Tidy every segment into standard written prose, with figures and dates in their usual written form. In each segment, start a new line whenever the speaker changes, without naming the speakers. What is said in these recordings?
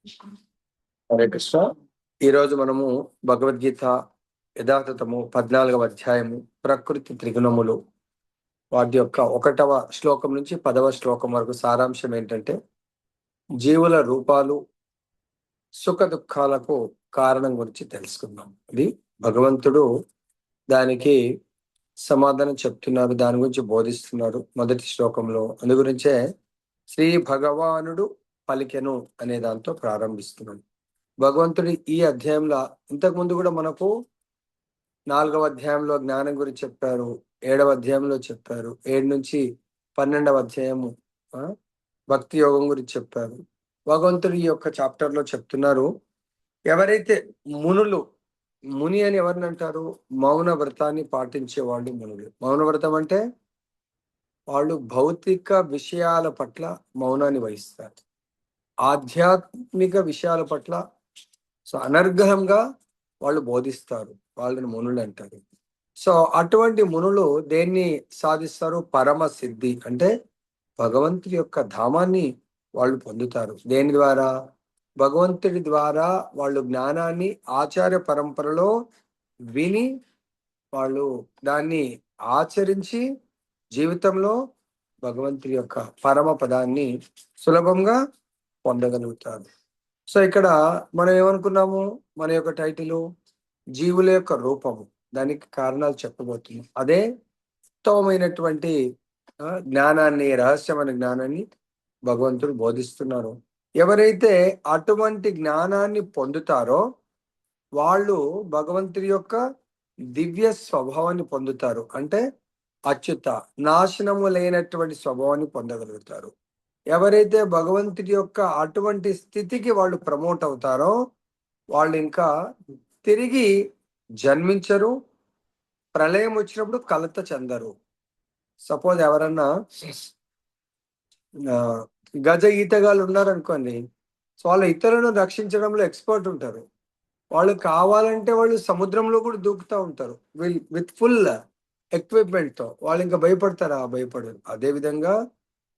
హరే కృష్ణ. ఈరోజు మనము భగవద్గీత యథాతథము 14వ అధ్యాయము ప్రకృతి త్రిగుణములు వాటి యొక్క 1వ శ్లోకం నుంచి 10వ శ్లోకం వరకు సారాంశం ఏంటంటే జీవుల రూపాలు సుఖ దుఃఖాలకు కారణం గురించి తెలుసుకుందాం. ఇది భగవంతుడు దానికి సమాధానం చెప్తున్నారు, దాని గురించి బోధిస్తున్నారు మొదటి శ్లోకంలో. అందు గురించే శ్రీ భగవానుడు పలికెను అనే దాంతో ప్రారంభిస్తున్నాడు. భగవంతుడి ఈ అధ్యాయంలో ఇంతకుముందు కూడా మనకు 4వ అధ్యాయంలో జ్ఞానం గురించి చెప్పారు, 7వ అధ్యాయంలో చెప్పారు, 7 నుంచి 12వ అధ్యాయము భక్తి యోగం గురించి చెప్పారు. భగవంతుడు ఈ యొక్క చాప్టర్లో చెప్తున్నారు, ఎవరైతే ముని అని ఎవరిని అంటారు? మౌన వ్రతాన్ని పాటించే వాళ్ళు మునులు. మౌన వ్రతం అంటే వాళ్ళు భౌతిక విషయాల పట్ల మౌనాన్ని వహిస్తారు, ఆధ్యాత్మిక విషయాల పట్ల అనర్గళంగా వాళ్ళు బోధిస్తారు, వాళ్ళని మునులు అంటారు. సో అటువంటి మునులు దేన్ని సాధిస్తారు? పరమ సిద్ధి అంటే భగవంతుడి యొక్క ధామాన్ని వాళ్ళు పొందుతారు. దేని ద్వారా? భగవంతుడి ద్వారా వాళ్ళు జ్ఞానాన్ని ఆచార్య పరంపరలో విని వాళ్ళు దాన్ని ఆచరించి జీవితంలో భగవంతుడి యొక్క పరమ పదాన్ని సులభంగా పొందగలుగుతారు. సో ఇక్కడ మనం ఏమనుకున్నాము? మన యొక్క టైటిల్ జీవుల యొక్క రూపము, దానికి కారణాలు చెప్పబోతున్నాం. అదే ఉత్తమమైనటువంటి జ్ఞానాన్ని, రహస్యమైన జ్ఞానాన్ని భగవంతుడు బోధిస్తున్నారు. ఎవరైతే అటువంటి జ్ఞానాన్ని పొందుతారో వాళ్ళు భగవంతుడి యొక్క దివ్య స్వభావాన్ని పొందుతారు. అంటే అచ్యుత, నాశనము లేనటువంటి స్వభావాన్ని పొందగలుగుతారు. ఎవరైతే భగవంతుడి యొక్క అటువంటి స్థితికి వాళ్ళు ప్రమోట్ అవుతారో వాళ్ళు ఇంకా తిరిగి జన్మించరు, ప్రళయం వచ్చినప్పుడు కలత చెందరు. సపోజ్ ఎవరన్నా గజ ఈతగాళ్ళు ఉన్నారనుకోండి, సో వాళ్ళు ఇతరులను రక్షించడంలో ఎక్స్పర్ట్ ఉంటారు. వాళ్ళు కావాలంటే వాళ్ళు సముద్రంలో కూడా దూకుతూ ఉంటారు విత్ ఫుల్ ఎక్విప్మెంట్తో. వాళ్ళు ఇంకా భయపడతారా? భయపడరు. అదేవిధంగా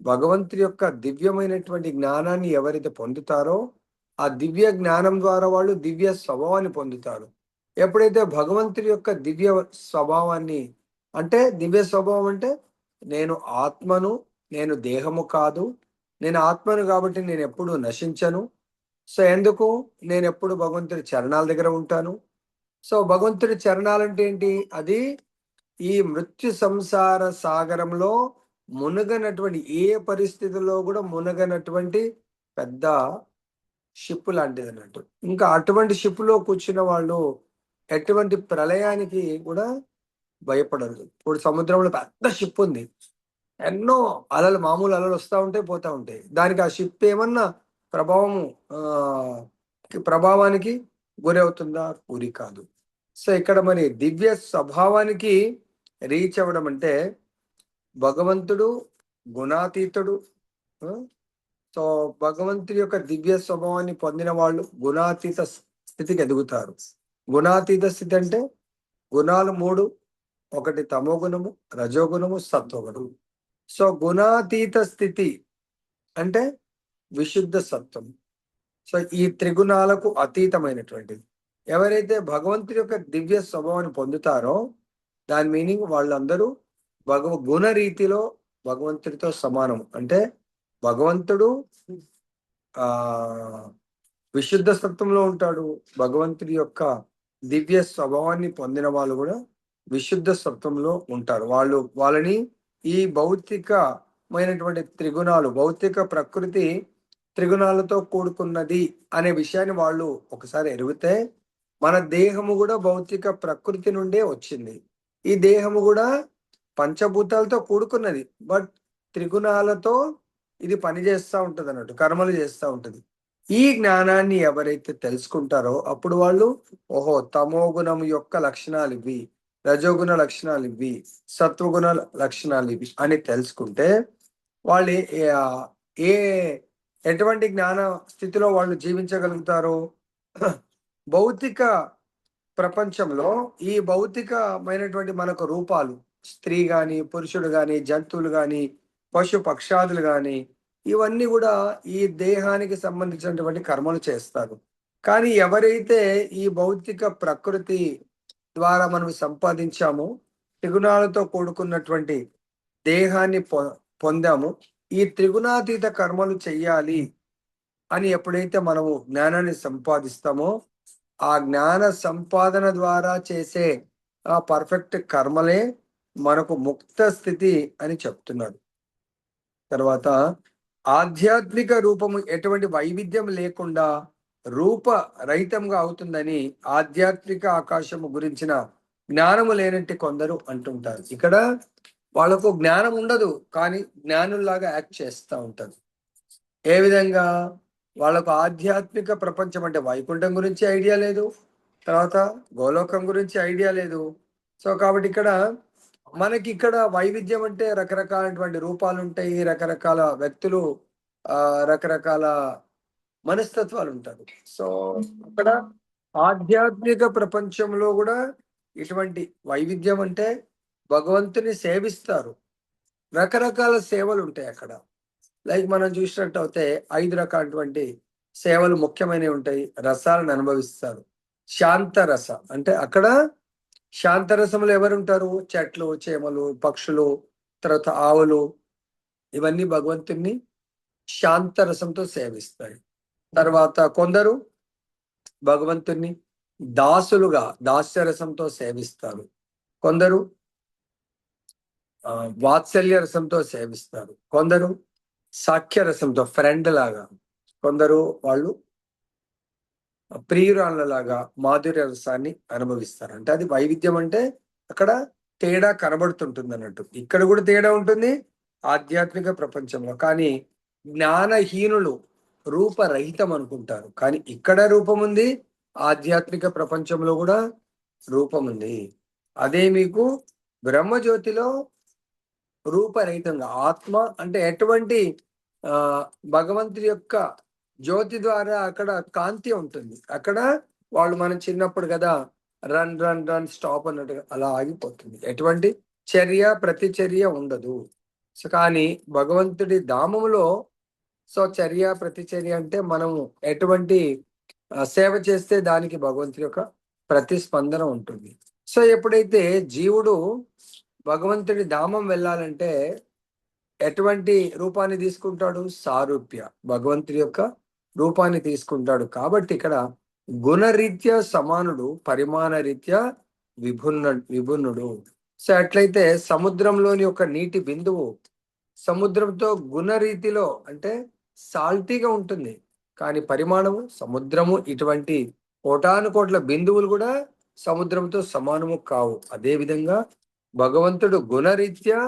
భగవంతుడి యొక్క దివ్యమైనటువంటి జ్ఞానాన్ని ఎవరైతే పొందుతారో ఆ దివ్య జ్ఞానం ద్వారా వాళ్ళు దివ్య స్వభావాన్ని పొందుతారు. ఎప్పుడైతే భగవంతుడి యొక్క దివ్య స్వభావాన్ని, అంటే దివ్య స్వభావం అంటే నేను ఆత్మను, నేను దేహము కాదు, నేను ఆత్మను కాబట్టి నేను ఎప్పుడు నశించను. సో ఎందుకు? నేను ఎప్పుడు భగవంతుడి చరణాల దగ్గర ఉంటాను. సో భగవంతుడి చరణాలంటే ఏంటి? అది ఈ మృత్యు సంసార సాగరంలో మునగనటువంటి, ఏ పరిస్థితుల్లో కూడా మునగనటువంటి పెద్ద షిప్ లాంటిది అన్నట్టు. ఇంకా అటువంటి షిప్లో కూర్చున్న వాళ్ళు ఎటువంటి ప్రళయానికి కూడా భయపడరు. ఇప్పుడు సముద్రంలో పెద్ద షిప్ ఉంది, ఎన్నో అలలు, మామూలు అలలు వస్తూ ఉంటాయి, పోతూ ఉంటాయి. దానికి ఆ షిప్ ఏమన్నా ప్రభావానికి గురి అవుతుందా? గురి కాదు. సో ఇక్కడ మరి దివ్య స్వభావానికి రీచ్ అవ్వడం అంటే భగవంతుడు గుణాతీతుడు. సో భగవంతుడి యొక్క దివ్య స్వభావాన్ని పొందిన వాళ్ళు గుణాతీత స్థితికి ఎదుగుతారు. గుణాతీత స్థితి అంటే గుణాలు 3, ఒకటి తమో గుణము, రజోగుణము, సత్వగుణము. సో గుణాతీత స్థితి అంటే విశుద్ధ సత్వం. సో ఈ త్రిగుణాలకు అతీతమైనటువంటిది. ఎవరైతే భగవంతుడి యొక్క దివ్య స్వభావాన్ని పొందుతారో దాని మీనింగ్ వాళ్ళందరూ గుణ రీతిలో భగవంతుడితో సమానం. అంటే భగవంతుడు విశుద్ధ సత్వంలో ఉంటాడు. భగవంతుడి యొక్క దివ్య స్వభావాన్ని పొందిన వాళ్ళు కూడా విశుద్ధ సత్వంలో ఉంటారు. వాళ్ళని ఈ భౌతికమైనటువంటి త్రిగుణాలు, భౌతిక ప్రకృతి త్రిగుణాలతో కూడుకున్నది అనే విషయాన్ని వాళ్ళు ఒకసారి ఎరిగితే, మన దేహము కూడా భౌతిక ప్రకృతి నుండే వచ్చింది. ఈ దేహము కూడా పంచభూతాలతో కూడుకున్నది, బట్ త్రిగుణాలతో ఇది పనిచేస్తూ ఉంటుంది అన్నట్టు, కర్మలు చేస్తూ ఉంటుంది. ఈ జ్ఞానాన్ని ఎవరైతే తెలుసుకుంటారో అప్పుడు వాళ్ళు ఓహో తమో గుణం యొక్క లక్షణాలు ఇవి, రజోగుణ లక్షణాలు ఇవి, సత్వగుణ లక్షణాలు ఇవి అని తెలుసుకుంటే వాళ్ళు ఎటువంటి జ్ఞాన స్థితిలో వాళ్ళు జీవించగలుగుతారు? భౌతిక ప్రపంచంలో ఈ భౌతికమైనటువంటి మనకు రూపాలు, స్త్రీ గాని, పురుషుడు గాని, జంతువులు గాని, పశు పక్షాదులు గాని, ఇవన్నీ కూడా ఈ దేహానికి సంబంధించినటువంటి కర్మలు చేస్తారు. కానీ ఎవరైతే ఈ భౌతిక ప్రకృతి ద్వారా మనం సంపాదించామో, త్రిగుణాలతో కూడుకున్నటువంటి దేహాన్ని పొందాము, ఈ త్రిగుణాతీత కర్మలు చెయ్యాలి అని ఎప్పుడైతే మనము జ్ఞానాన్ని సంపాదిస్తామో, ఆ జ్ఞాన సంపాదన ద్వారా చేసే ఆ పర్ఫెక్ట్ కర్మలే మనకు ముక్త స్థితి అని చెప్తున్నాడు. తర్వాత ఆధ్యాత్మిక రూపము ఎటువంటి వైవిధ్యం లేకుండా రూప రహితంగా అవుతుందని ఆధ్యాత్మిక ఆకాశము గురించిన జ్ఞానము లేనట్టు కొందరు అంటుంటారు. ఇక్కడ వాళ్ళకు జ్ఞానం ఉండదు, కానీ జ్ఞానుల్లాగా యాక్ట్ చేస్తూ ఉంటారు. ఏ విధంగా? వాళ్ళకు ఆధ్యాత్మిక ప్రపంచం అంటే వైకుంఠం గురించి ఐడియా లేదు, తర్వాత గోలోకం గురించి ఐడియా లేదు. సో కాబట్టి ఇక్కడ మనకి ఇక్కడ వైవిధ్యం అంటే రకరకాలైనటువంటి రూపాలు ఉంటాయి, రకరకాల వ్యక్తులు, రకరకాల మనస్తత్వాలు ఉంటారు. సో అక్కడ ఆధ్యాత్మిక ప్రపంచంలో కూడా ఇటువంటి వైవిధ్యం అంటే భగవంతుని సేవిస్తారు. రకరకాల సేవలు ఉంటాయి అక్కడ. లైక్ మనం చూసినట్టు అయితే 5 రకాలటువంటి సేవలు ముఖ్యమైనవి ఉంటాయి. రసాలను అనుభవిస్తారు. శాంతరస అంటే అక్కడ శాంతరసంలో ఎవరుంటారు? చెట్లు, చేమలు, పక్షులు, తర్వాత ఆవులు, ఇవన్నీ భగవంతుణ్ణి శాంతరసంతో సేవిస్తాయి. తర్వాత కొందరు భగవంతుణ్ణి దాసులుగా దాస్యరసంతో సేవిస్తారు. కొందరు వాత్సల్య రసంతో సేవిస్తారు. కొందరు సాఖ్యరసంతో ఫ్రెండ్ లాగా, కొందరు వాళ్ళు ప్రియురాళ్ళలాగా మాధుర్య రసాన్ని అనుభవిస్తారు. అంటే అది వైవిధ్యం అంటే అక్కడ తేడా కనబడుతుంటుంది అన్నట్టు. ఇక్కడ కూడా తేడా ఉంటుంది ఆధ్యాత్మిక ప్రపంచంలో. కానీ జ్ఞానహీనులు రూపరహితం అనుకుంటారు, కానీ ఇక్కడ రూపం ఉంది, ఆధ్యాత్మిక ప్రపంచంలో కూడా రూపం ఉంది. అదే మీకు బ్రహ్మజ్యోతిలో రూపరహితంగా ఆత్మ అంటే ఎటువంటి భగవంతుడి యొక్క జ్యోతి ద్వారా అక్కడ కాంతి ఉంటుంది. అక్కడ వాళ్ళు మనం చిన్నప్పుడు కదా రన్ రన్ రన్ స్టాప్ అన్నట్టుగా అలా ఆగిపోతుంది, ఎటువంటి చర్య ప్రతిచర్య ఉండదు. సో కానీ భగవంతుడి ధామములో సో చర్య ప్రతిచర్య అంటే మనము ఎటువంటి సేవ చేస్తే దానికి భగవంతుడి యొక్క ప్రతిస్పందన ఉంటుంది. సో ఎప్పుడైతే జీవుడు భగవంతుడి ధామం వెళ్ళాలంటే ఎటువంటి రూపాన్ని తీసుకుంటాడు? సారూప్య భగవంతుడి యొక్క రూపాన్ని తీసుకుంటాడు. కాబట్టి ఇక్కడ గుణరీత్యా సమానుడు, పరిమాణ రీత్యా విభిన్నుడు. సో అట్లయితే సముద్రంలోని ఒక నీటి బిందువు సముద్రంతో గుణరీతిలో అంటే సాల్టీగా ఉంటుంది, కానీ పరిమాణము సముద్రము ఇటువంటి కోటాను కోట్ల బిందువులు కూడా సముద్రంతో సమానము కావు. అదే విధంగా భగవంతుడు గుణరీత్యా,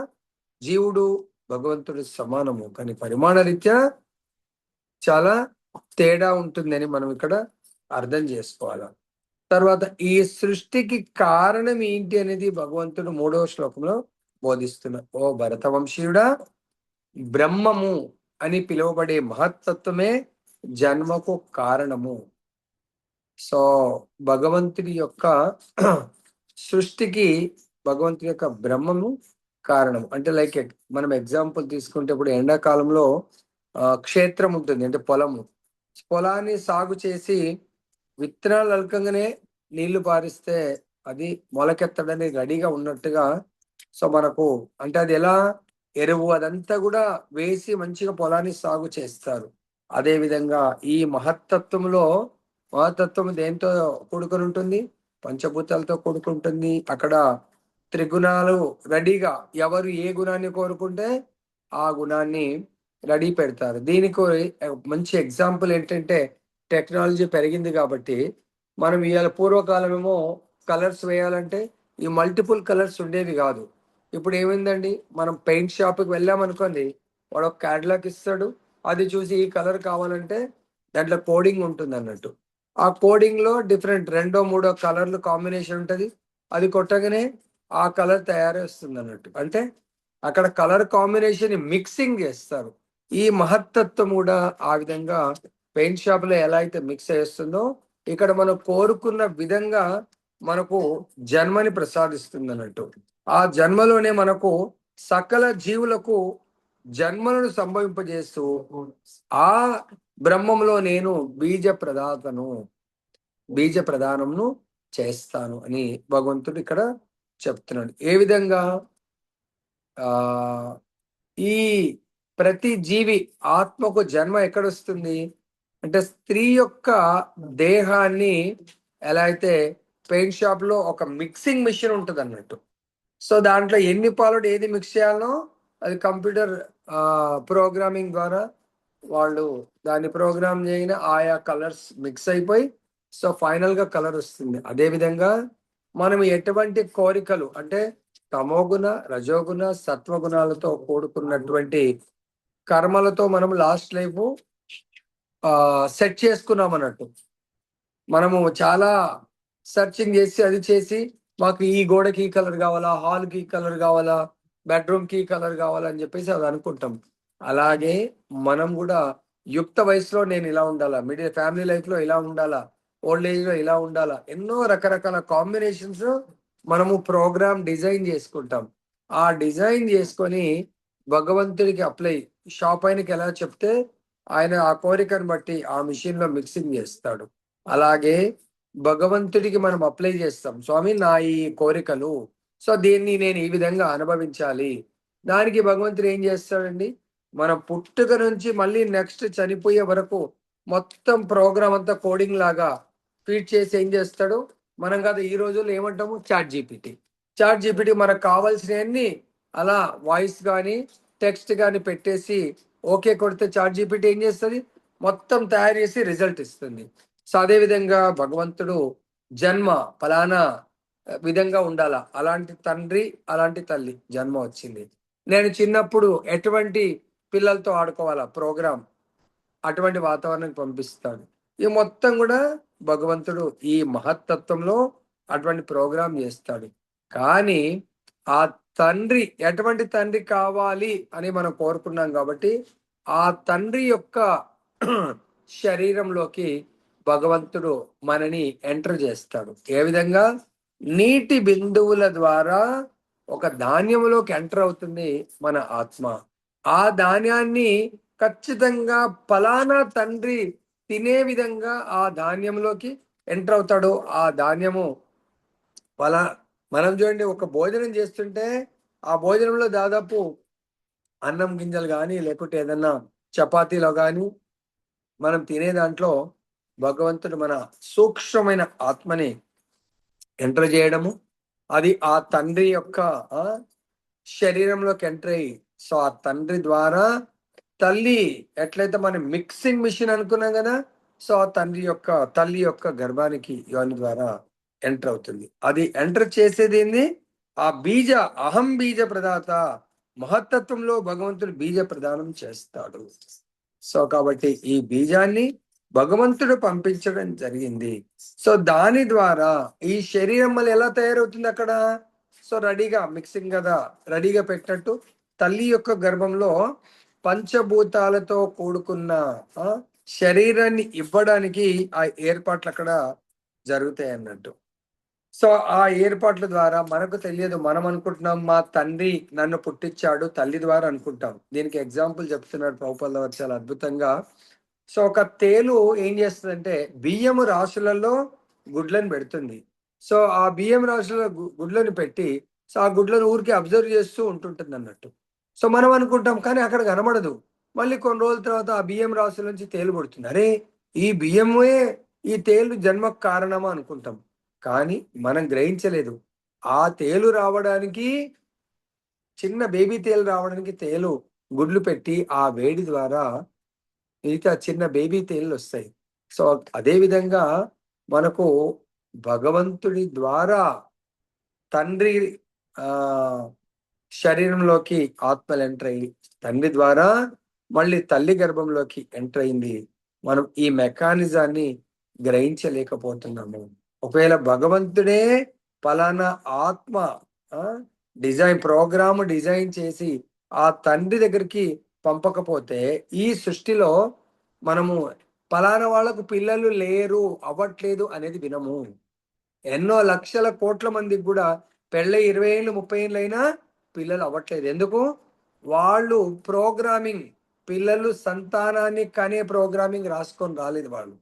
జీవుడు భగవంతుడు సమానము, కానీ పరిమాణ రీత్యా చాలా తేడా ఉంటుందని మనం ఇక్కడ అర్థం చేసుకోవాలి. తర్వాత ఈ సృష్టికి కారణం ఏంటి అనేది భగవంతుడు 3వ శ్లోకంలో బోధిస్తున్నారు. ఓ భరతవంశీయుడా, బ్రహ్మము అని పిలువబడే మహత్తత్వమే జన్మకు కారణము. సో భగవంతుడి యొక్క సృష్టికి భగవంతుడి యొక్క బ్రహ్మము కారణం. అంటే లైక్ మనం ఎగ్జాంపుల్ తీసుకుంటే ఇప్పుడు ఎండాకాలంలో క్షేత్రం ఉంటుంది, అంటే పొలము. పొలాన్ని సాగు చేసి విత్తనాలు అలకంగానే నీళ్లు పారిస్తే అది మొలకెత్తడానికి రెడీగా ఉన్నట్టుగా. సో మనకు అంటే అది ఎలా ఎరువు అదంతా కూడా వేసి మంచిగా పొలాన్ని సాగు చేస్తారు. అదే విధంగా ఈ మహత్తత్వంలో మహత్తత్వం దేంతో కూడుకొని ఉంటుంది? పంచభూతాలతో కూడుకుంటుంది. అక్కడ త్రిగుణాలు రెడీగా, ఎవరు ఏ గుణాన్ని కోరుకుంటే ఆ గుణాన్ని రెడీ పెడతారు. దీనికి మంచి ఎగ్జాంపుల్ ఏంటంటే టెక్నాలజీ పెరిగింది కాబట్టి మనం ఇవాళ పూర్వకాలం ఏమో కలర్స్ వేయాలంటే ఈ మల్టిపుల్ కలర్స్ ఉండేవి కాదు. ఇప్పుడు ఏమైందండి, మనం పెయింట్ షాప్కి వెళ్ళామనుకోండి, వాడు ఒక క్యాటలాగ్ ఇస్తాడు, అది చూసి ఈ కలర్ కావాలంటే దాంట్లో కోడింగ్ ఉంటుంది అన్నట్టు. ఆ కోడింగ్లో డిఫరెంట్ 2-3 కలర్లు కాంబినేషన్ ఉంటుంది, అది కొట్టగానే ఆ కలర్ తయారొస్తుంది అన్నట్టు. అంటే అక్కడ కలర్ కాంబినేషన్ మిక్సింగ్ చేస్తారు. ఈ మహత్తత్వం కూడా ఆ విధంగా పెయింట్ షాప్ లో ఎలా అయితే మిక్స్ చేస్తుందో ఇక్కడ మనం కోరుకున్న విధంగా మనకు జన్మని ప్రసాదిస్తుంది అన్నట్టు. ఆ జన్మలోనే మనకు సకల జీవులకు జన్మలను సంభవింపజేస్తూ ఆ బ్రహ్మంలో నేను బీజ ప్రదానంను చేస్తాను అని భగవంతుడు ఇక్కడ చెప్తున్నాడు. ఏ విధంగా ఆ ఈ ప్రతి జీవి ఆత్మకు జన్మ ఎక్కడొస్తుంది అంటే స్త్రీ యొక్క దేహాన్ని ఎలా అయితే పెయింట్ షాప్ లో ఒక మిక్సింగ్ మిషన్ ఉంటుంది అన్నట్టు. సో దాంట్లో ఎన్ని పాలు ఏది మిక్స్ చేయాలనో అది కంప్యూటర్ ప్రోగ్రామింగ్ ద్వారా వాళ్ళు దాన్ని ప్రోగ్రామ్ చేయన ఆయా కలర్స్ మిక్స్ అయిపోయి సో ఫైనల్ గా కలర్ వస్తుంది. అదే విధంగా మనం ఎటువంటి కోరికలు అంటే తమోగుణ, రజోగుణ, సత్వగుణాలతో కూడుకున్నటువంటి కర్మలతో మనం లాస్ట్ లైఫ్ సెట్ చేసుకున్నాం అన్నట్టు. మనము చాలా సర్చింగ్ చేసి అది చేసి మాకు ఈ గోడకి ఈ కలర్ కావాలా, హాల్కి ఈ కలర్ కావాలా, బెడ్రూమ్కి ఈ కలర్ కావాలా అని చెప్పేసి అది అనుకుంటాం. అలాగే మనం కూడా యుక్త వయసులో నేను ఇలా ఉండాలా, మిడిల్ ఫ్యామిలీ లైఫ్లో ఇలా ఉండాలా, ఓల్డ్ ఏజ్లో ఇలా ఉండాలా, ఎన్నో రకరకాల కాంబినేషన్స్ మనము ప్రోగ్రామ్ డిజైన్ చేసుకుంటాం. ఆ డిజైన్ చేసుకొని భగవంతుడికి అప్లై షాప్ ఆయనకి ఎలా చెప్తే ఆయన ఆ కోరికను బట్టి ఆ మిషన్ లో మిక్సింగ్ చేస్తాడు. అలాగే భగవంతుడికి మనం అప్లై చేస్తాం, స్వామి నా ఈ కోరికలు సో దీన్ని నేను ఈ విధంగా అనుభవించాలి. దానికి భగవంతుడు ఏం చేస్తాడండి, మన పుట్టుక నుంచి మళ్ళీ నెక్స్ట్ చనిపోయే వరకు మొత్తం ప్రోగ్రామ్ అంతా కోడింగ్ లాగా ఫీడ్ చేసి ఏం చేస్తాడు, మనం కదా ఈ రోజుల్లో ఏమంటాము చాట్ జీపీటీ మనకు కావాల్సినవన్నీ అలా వాయిస్ కానీ టెక్స్ట్ కానీ పెట్టేసి ఓకే కొడితే చాట్ జీపీటీ ఏం చేస్తుంది, మొత్తం తయారు చేసి రిజల్ట్ ఇస్తుంది. సో అదే విధంగా భగవంతుడు జన్మ ఫలానా విధంగా ఉండాలా, అలాంటి తండ్రి అలాంటి తల్లి జన్మ వచ్చింది, నేను చిన్నప్పుడు ఎటువంటి పిల్లలతో ఆడుకోవాలా ప్రోగ్రామ్ అటువంటి వాతావరణానికి పంపిస్తాడు. ఈ మొత్తం కూడా భగవంతుడు ఈ మహత్తత్వంలో అటువంటి ప్రోగ్రామ్ చేస్తాడు. కానీ ఆ తండ్రి ఎటువంటి తండ్రి కావాలి అని మనం కోరుకున్నాం కాబట్టి ఆ తండ్రి యొక్క శరీరంలోకి భగవంతుడు మనని ఎంటర్ చేస్తాడు. ఏ విధంగా నీటి బిందువుల ద్వారా ఒక ధాన్యములోకి ఎంటర్ అవుతుంది మన ఆత్మ. ఆ ధాన్యాన్ని ఖచ్చితంగా ఫలానా తండ్రి తినే విధంగా ఆ ధాన్యంలోకి ఎంటర్ అవుతాడు. ఆ ధాన్యము ఫలా మనం చూడండి, ఒక భోజనం చేస్తుంటే ఆ భోజనంలో దాదాపు అన్నం గింజలు కానీ లేకుంటే ఏదన్నా చపాతీలో కానీ మనం తినే దాంట్లో భగవంతుడు మన సూక్ష్మమైన ఆత్మని ఎంటర్ చేయడము, అది ఆ తండ్రి యొక్క శరీరంలోకి ఎంటర్ అయ్యి సో ఆ తండ్రి ద్వారా తల్లి ఎట్లయితే మనం మిక్సింగ్ మిషన్ అనుకున్నాం కదా, సో ఆ తల్లి యొక్క గర్భానికి యోని ద్వారా ఎంటర్ అవుతుంది. అది ఎంటర్ చేసేది ఏంది, ఆ అహం బీజ ప్రదాత మహత్తత్వంలో భగవంతుడు బీజ ప్రదానం చేస్తాడు. సో కాబట్టి ఈ బీజాన్ని భగవంతుడు పంపించడం జరిగింది. సో దాని ద్వారా ఈ శరీరం మళ్ళీ ఎలా తయారవుతుంది అక్కడ, సో రెడీగా మిక్సింగ్ కదా రెడీగా పెట్టినట్టు తల్లి యొక్క గర్భంలో పంచభూతాలతో కూడుకున్న శరీరాన్ని ఇవ్వడానికి ఆ ఏర్పాట్లు అక్కడ జరుగుతాయి అన్నట్టు. సో ఆ ఏర్పాట్ల ద్వారా మనకు తెలియదు, మనం అనుకుంటున్నాం మా తండ్రి నన్ను పుట్టించాడు తల్లి ద్వారా అనుకుంటాం. దీనికి ఎగ్జాంపుల్ చెప్తున్నాడు ప్రభుపాద వారు చాలా అద్భుతంగా. సో ఒక తేలు ఏం చేస్తుందంటే బియ్యము రాశులలో గుడ్లను పెడుతుంది. సో ఆ బియ్యం రాశులలో గుడ్లను పెట్టి సో ఆ గుడ్లను ఊరికి అబ్జర్వ్ చేస్తూ ఉంటుంటుంది అన్నట్టు. సో మనం అనుకుంటాం కానీ అక్కడ కనబడదు. మళ్ళీ కొన్ని రోజుల తర్వాత ఆ బియ్యం రాశుల నుంచి తేలు పడుతుంది, అరే ఈ బియ్యమే ఈ తేలు జన్మకు కారణమా అనుకుంటాం. కానీ మనం గ్రహించలేదు, ఆ తేలు రావడానికి చిన్న బేబీ తేలు రావడానికి తేలు గుడ్లు పెట్టి ఆ వేడి ద్వారా మిగతా చిన్న బేబీ తేళ్ళు వస్తాయి. సో అదే విధంగా మనకు భగవంతుడి ద్వారా తండ్రి ఆ శరీరంలోకి ఆత్మలు ఎంటర్ అయ్యి తండ్రి ద్వారా మళ్ళీ తల్లి గర్భంలోకి ఎంటర్ అయింది. మనం ఈ మెకానిజాన్ని గ్రహించలేకపోతున్నాము. ఒకవేళ భగవంతుడే పలానా ఆత్మ ప్రోగ్రామ్ డిజైన్ చేసి ఆ తండ్రి దగ్గరికి పంపకపోతే ఈ సృష్టిలో మనము పలానా వాళ్ళకు పిల్లలు లేరు అవ్వట్లేదు అనేది వినము. ఎన్నో లక్షల కోట్ల మందికి కూడా పెళ్ళ 20 ఏళ్ళు 30 ఏళ్ళు అయినా పిల్లలు అవ్వట్లేదు. ఎందుకు? వాళ్ళు ప్రోగ్రామింగ్, పిల్లలు సంతానాన్ని కనే ప్రోగ్రామింగ్ రాసుకొని రాలేదు వాళ్ళు.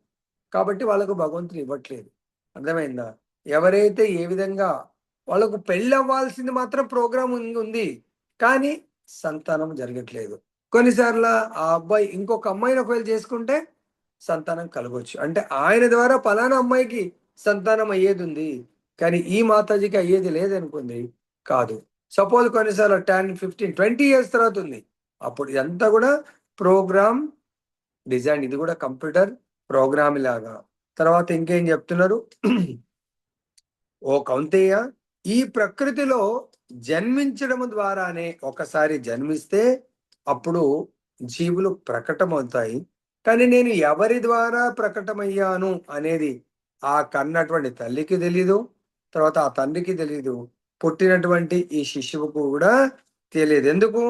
కాబట్టి వాళ్ళకు భగవంతుడు ఇవ్వట్లేదు. అర్థమైందా? ఎవరైతే ఏ విధంగా వాళ్ళకు పెళ్ళవ్వాల్సింది మాత్రం ప్రోగ్రామ్ ఉంది. కానీ సంతానం జరగట్లేదు. కొన్నిసార్ల ఆ అబ్బాయి ఇంకొక అమ్మాయిని ఒకవేళ చేసుకుంటే సంతానం కలగొచ్చు. అంటే ఆయన ద్వారా పలానా అమ్మాయికి సంతానం అయ్యేదుంది. కానీ ఈ మాతాజీకి అయ్యేది లేదనుకోండి, కాదు. సపోజ్ కొన్నిసార్లు 10, 15, 20 ఇయర్స్ తర్వాత ఉంది. అప్పుడు ఇదంతా కూడా ప్రోగ్రామ్ డిజైన్. ఇది కూడా కంప్యూటర్ ప్రోగ్రామ్ లాగా. తర్వాత ఇంకేం చెప్తున్నారు? ఓ కౌంతేయ, ఈ ప్రకృతిలో జన్మించడం ద్వారానే ఒకసారి జన్మిస్తే అప్పుడు జీవులు ప్రకటమవుతాయి. కానీ నేను ఎవరి ద్వారా ప్రకటమయ్యాను అనేది ఆ కన్నటువంటి తల్లికి తెలీదు, తర్వాత ఆ తండ్రికి తెలీదు, పుట్టినటువంటి ఈ శిశువుకు కూడా తెలియదు. ఎందుకు?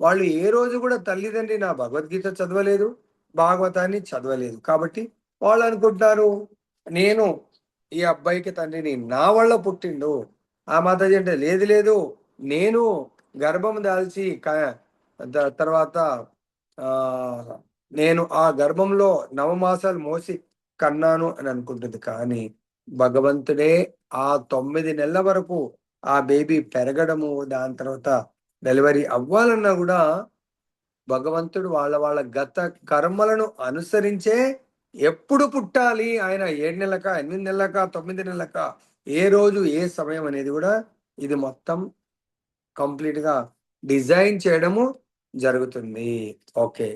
వాళ్ళు ఏ రోజు కూడా తల్లిదండ్రి నా భగవద్గీత చదవలేదు, భాగవతాన్ని చదవలేదు. కాబట్టి వాళ్ళు అనుకుంటారు నేను ఈ అబ్బాయికి తండ్రిని, నా వల్ల పుట్టిండు. ఆ మాతాజీ అంటే లేదు లేదు, నేను గర్భం దాల్చి తర్వాత ఆ నేను ఆ గర్భంలో నవమాసాలు మోసి కన్నాను అని అనుకుంటుంది. కానీ భగవంతుడే ఆ 9 నెలల వరకు ఆ బేబీ పెరగడము, దాని తర్వాత డెలివరీ అవ్వాలన్నా కూడా భగవంతుడు వాళ్ళ వాళ్ళ గత కర్మలను అనుసరించే ఎప్పుడు పుట్టాలి, ఆయన 7 నెలలక, 8 నెలలక, 9 నెలలక, ఏ రోజు ఏ సమయం అనేది కూడా ఇది మొత్తం కంప్లీట్ గా డిజైన్ చేయడము జరుగుతుంది. ఓకే.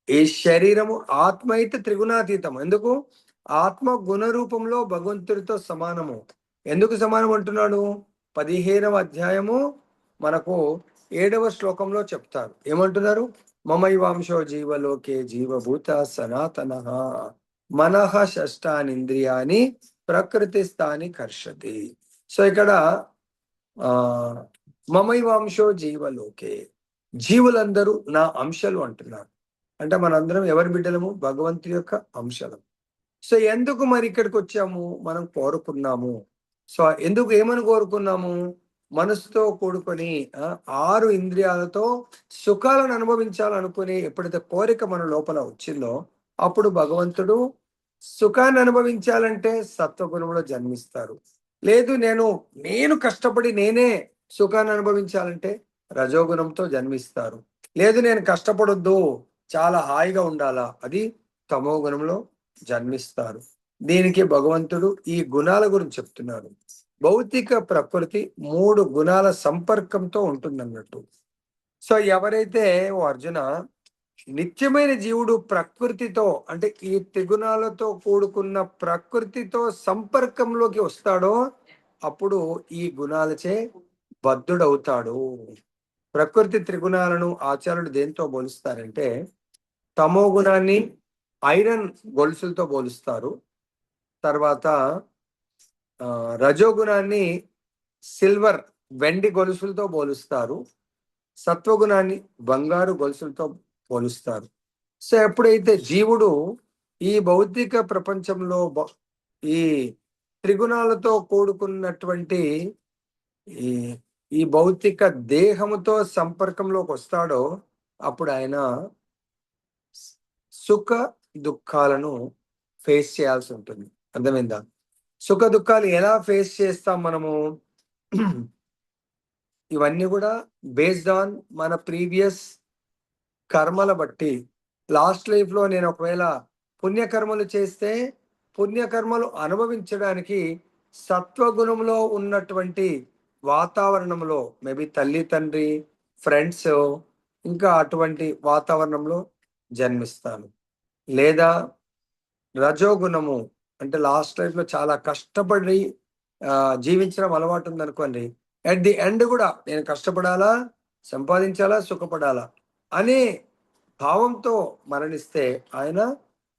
ఈ శరీరము ఆత్మ అయితే త్రిగుణాతీతం. ఎందుకు? ఆత్మ గుణ రూపంలో భగవంతుడితో సమానము. ఎందుకు సమానం అంటున్నాడు? 15వ అధ్యాయము మనకు 7వ శ్లోకంలో చెప్తారు. ఏమంటున్నారు? మమైవాంశో జీవలోకే జీవభూత సనాతన మనః షష్టానింద్రియాని ప్రకృతి స్థాని కర్షతి. సో ఇక్కడ ఆ మమైవాంశో జీవలోకే, జీవులందరూ నా అంశాలు అంటున్నారు. అంటే మనందరం ఎవరి బిడ్డలము? భగవంతుడి యొక్క అంశాలం. సో ఎందుకు మరి ఇక్కడికి వచ్చాము? మనం కోరుకున్నాము. సో ఎందుకు ఏమని కోరుకున్నాము? మనసుతో కూడుకొని 6 ఇంద్రియాలతో సుఖాలను అనుభవించాలనుకుని ఎప్పుడైతే కోరిక మన లోపల వచ్చిందో అప్పుడు భగవంతుడు సుఖాన్ని అనుభవించాలంటే సత్వగుణంలో జన్మిస్తారు. లేదు నేను కష్టపడి నేనే సుఖాన్ని అనుభవించాలంటే రజోగుణంతో జన్మిస్తారు. లేదు నేను కష్టపడొద్దు, చాలా హాయిగా ఉండాలా, అది తమో గుణంలో జన్మిస్తారు. దీనికి భగవంతుడు ఈ గుణాల గురించి చెప్తున్నారు. భౌతిక ప్రకృతి 3 గుణాల సంపర్కంతో ఉంటుందన్నట్టు. సో ఎవరైతే ఓ అర్జున నిత్యమైన జీవుడు ప్రకృతితో, అంటే ఈ త్రిగుణాలతో కూడుకున్న ప్రకృతితో సంపర్కంలోకి వస్తాడో అప్పుడు ఈ గుణాలచే బద్ధుడవుతాడు. ప్రకృతి త్రిగుణాలను ఆచార్యులు దేంతో పోలుస్తారంటే తమో గుణాన్ని ఐరన్ గొలుసులతో పోలుస్తారు. తర్వాత రజోగుణాన్ని సిల్వర్ వెండి గొలుసులతో పోలుస్తారు. సత్వగుణాన్ని బంగారు గొలుసులతో పోలుస్తారు. సో ఎప్పుడైతే జీవుడు ఈ భౌతిక ప్రపంచంలో ఈ త్రిగుణాలతో కూడుకున్నటువంటి ఈ ఈ భౌతిక దేహముతో సంపర్కంలోకి వస్తాడో అప్పుడు ఆయన సుఖ దుఃఖాలను ఫేస్ చేయాల్సి ఉంటుంది. అర్థమైందా? సుఖ దుఃఖాలు ఎలా ఫేస్ చేస్తాం మనము? ఇవన్నీ కూడా బేస్డ్ ఆన్ మన ప్రీవియస్ కర్మల బట్టి. లాస్ట్ లైఫ్ లో నేను ఒకవేళ పుణ్యకర్మలు చేస్తే పుణ్యకర్మలు అనుభవించడానికి సత్వగుణంలో ఉన్నటువంటి వాతావరణంలో, మేబీ తల్లి తండ్రి ఫ్రెండ్స్ ఇంకా అటువంటి వాతావరణంలో జన్మిస్తాను. లేదా రజోగుణము అంటే లాస్ట్ లైఫ్ లో చాలా కష్టపడి జీవించడం అలవాటు ఉందనుకోండి, అట్ ది ఎండ్ కూడా నేను కష్టపడాలా, సంపాదించాలా, సుఖపడాలా అనే భావంతో మరణిస్తే ఆయన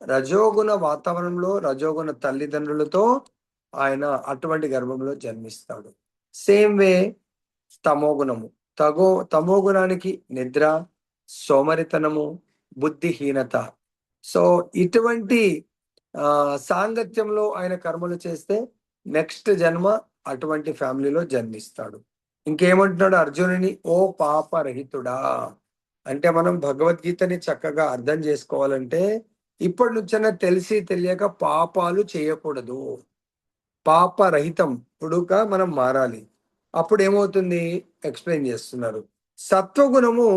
రజోగుణ వాతావరణంలో రజోగుణ తల్లిదండ్రులతో ఆయన అటువంటి గర్భంలో జన్మిస్తాడు. సేమ్ వే తమోగుణము, తమోగుణానికి నిద్ర, సోమరితనము, బుద్ధిహీనత. సో ఇటువంటి సాంగత్యంలో ఆయన కర్మలు చేస్తే నెక్స్ట్ జన్మ అటువంటి ఫ్యామిలీలో జన్మిస్తాడు. ఇంకేమంటున్నాడు అర్జునుని? ఓ పాపరహితుడా, అంటే మనం భగవద్గీతని చక్కగా అర్థం చేసుకోవాలంటే ఇప్పటి నుంచైనా తెలిసి తెలియక పాపాలు చేయకూడదు, పాపరహితంగా మనం మారాలి. అప్పుడు ఏమవుతుంది ఎక్స్ప్లెయిన్ చేస్తున్నారు. సత్వగుణము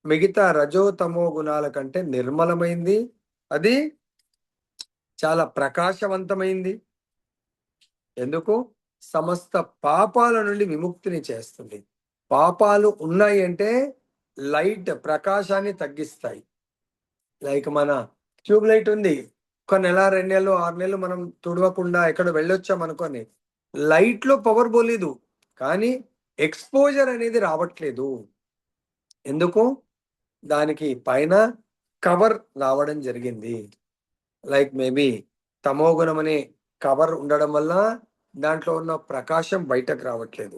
మిగతా రజో తమో గుణాల కంటే నిర్మలమైంది, అది చాలా ప్రకాశవంతమైంది. ఎందుకు? సమస్త పాపాల నుండి విముక్తిని చేస్తుంది. పాపాలు ఉన్నాయి అంటే లైట్ ప్రకాశాన్ని తగ్గిస్తాయి. లైక్ మన ట్యూబ్ లైట్ ఉంది, ఒక నెల 2 నెలలు 6 నెలలు మనం తుడవకుండా ఎక్కడ వెళ్ళొచ్చాం అనుకోని, లైట్ లో పవర్ పోలేదు, కానీ ఎక్స్పోజర్ అనేది రావట్లేదు. ఎందుకు? దానికి పైన కవర్ రావడం జరిగింది. లైక్ మేబీ తమోగుణం అనే కవర్ ఉండడం వల్ల దాంట్లో ఉన్న ప్రకాశం బయటకు రావట్లేదు.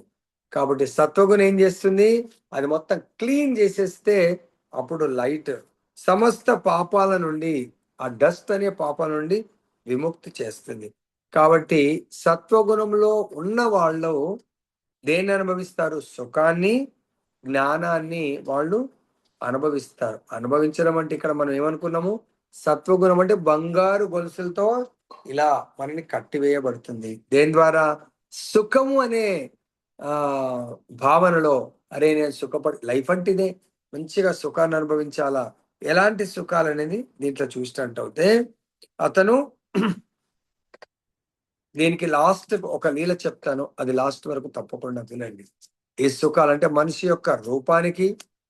కాబట్టి సత్వగుణం ఏం చేస్తుంది? అది మొత్తం క్లీన్ చేసేస్తే అప్పుడు లైట్ సమస్త పాపాల నుండి, ఆ డస్ట్ అనే పాపాల నుండి విముక్తి చేస్తుంది. కాబట్టి సత్వగుణంలో ఉన్న వాళ్ళు దేన్ని అనుభవిస్తారు? సుఖాన్ని, జ్ఞానాన్ని వాళ్ళు అనుభవిస్తారు. అనుభవించడం అంటే ఇక్కడ మనం ఏమనుకున్నాము? సత్వగుణం అంటే బంగారు గొలుసులతో ఇలా మనని కట్టివేయబడుతుంది. దేని ద్వారా? సుఖము అనే ఆ భావనలో, అరే నేను సుఖపడి లైఫ్ అంటే ఇదే, మంచిగా సుఖాన్ని అనుభవించాలా, ఎలాంటి సుఖాలు అనేది దీంట్లో చూసినట్టయితే అతను దీనికి లాస్ట్ ఒక లీల చెప్తాను, అది లాస్ట్ వరకు తప్పకుండా వినండి. ఈ సుఖాలు అంటే మనిషి యొక్క రూపానికి,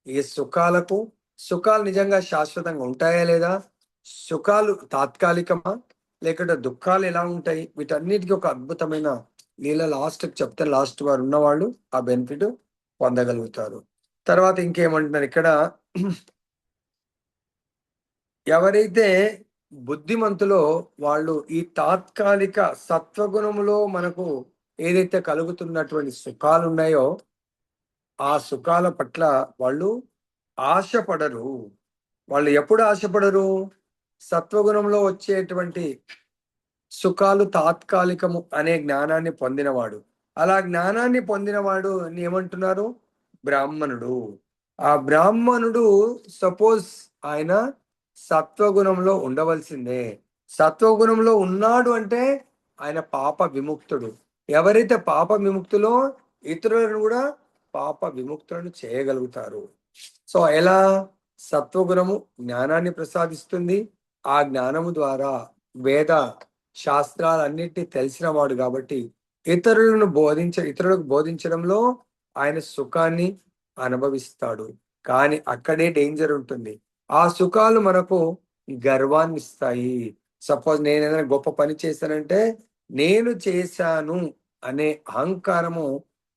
ఈ సుఖాలకు, సుఖాలు నిజంగా శాశ్వతంగా ఉంటాయా లేదా, సుఖాలు తాత్కాలికమా, లేకుంటే దుఃఖాలు ఎలా ఉంటాయి, వీటన్నిటికీ ఒక అద్భుతమైన లీల లాస్ట్ చెప్తే లాస్ట్ వారు ఉన్నవాళ్ళు ఆ బెనిఫిట్ పొందగలుగుతారు. తర్వాత ఇంకేమంటున్నారు ఇక్కడ, ఎవరైతే బుద్ధిమంతులో వాళ్ళు ఈ తాత్కాలిక సత్వగుణములో మనకు ఏదైతే కలుగుతున్నటువంటి సుఖాలు ఉన్నాయో ఆ సుఖాల పట్ల వాళ్ళు ఆశపడరు. వాళ్ళు ఎప్పుడు ఆశపడరు? సత్వగుణంలో వచ్చేటువంటి సుఖాలు తాత్కాలికము అనే జ్ఞానాన్ని పొందినవాడు. అలా జ్ఞానాన్ని పొందినవాడు ఏమంటున్నారు? బ్రాహ్మణుడు. ఆ బ్రాహ్మణుడు సపోజ్ ఆయన సత్వగుణంలో ఉండవలసిందే. సత్వగుణంలో ఉన్నాడు అంటే ఆయన పాప విముక్తుడు. ఎవరైతే పాప విముక్తులో ఇతరులను కూడా పాప విముక్తులను చేయగలుగుతారు. సో ఎలా? సత్వగుణము జ్ఞానాన్ని ప్రసాదిస్తుంది. ఆ జ్ఞానము ద్వారా వేద శాస్త్రాలన్నిటినీ తెలిసిన వాడు కాబట్టి ఇతరులకు బోధించడంలో ఆయన సుఖాన్ని అనుభవిస్తాడు. కానీ అక్కడే డేంజర్ ఉంటుంది. ఆ సుఖాలు మనకు గర్వాన్ని ఇస్తాయి. సపోజ్ నేను ఏదైనా గొప్ప పని చేశానంటే నేను చేశాను అనే అహంకారము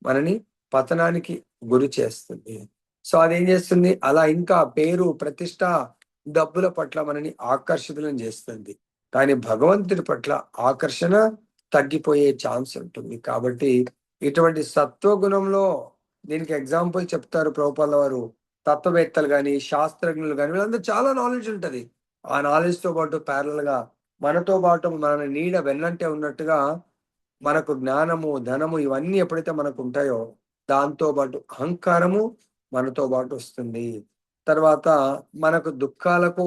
మనని పతనానికి గురి చేస్తుంది. సో అదేం చేస్తుంది? అలా ఇంకా పేరు, ప్రతిష్ట, డబ్బుల పట్ల మనని ఆకర్షితులను చేస్తుంది. కానీ భగవంతుడి పట్ల ఆకర్షణ తగ్గిపోయే ఛాన్స్ ఉంటుంది. కాబట్టి ఇటువంటి సత్వగుణంలో దీనికి ఎగ్జాంపుల్ చెప్తారు ప్రభుపాల వారు. తత్వవేత్తలు కానీ, శాస్త్రజ్ఞులు కానీ, వీళ్ళందరూ చాలా నాలెడ్జ్ ఉంటుంది. ఆ నాలెడ్జ్ తో పాటు ప్యారల్ గా మనతో పాటు మన నీడ వెన్నంటే ఉన్నట్టుగా మనకు జ్ఞానము, ధనము ఇవన్నీ ఎప్పుడైతే మనకు ఉంటాయో దాంతో పాటు అహంకారము మనతో పాటు వస్తుంది. తర్వాత మనకు దుఃఖాలకు,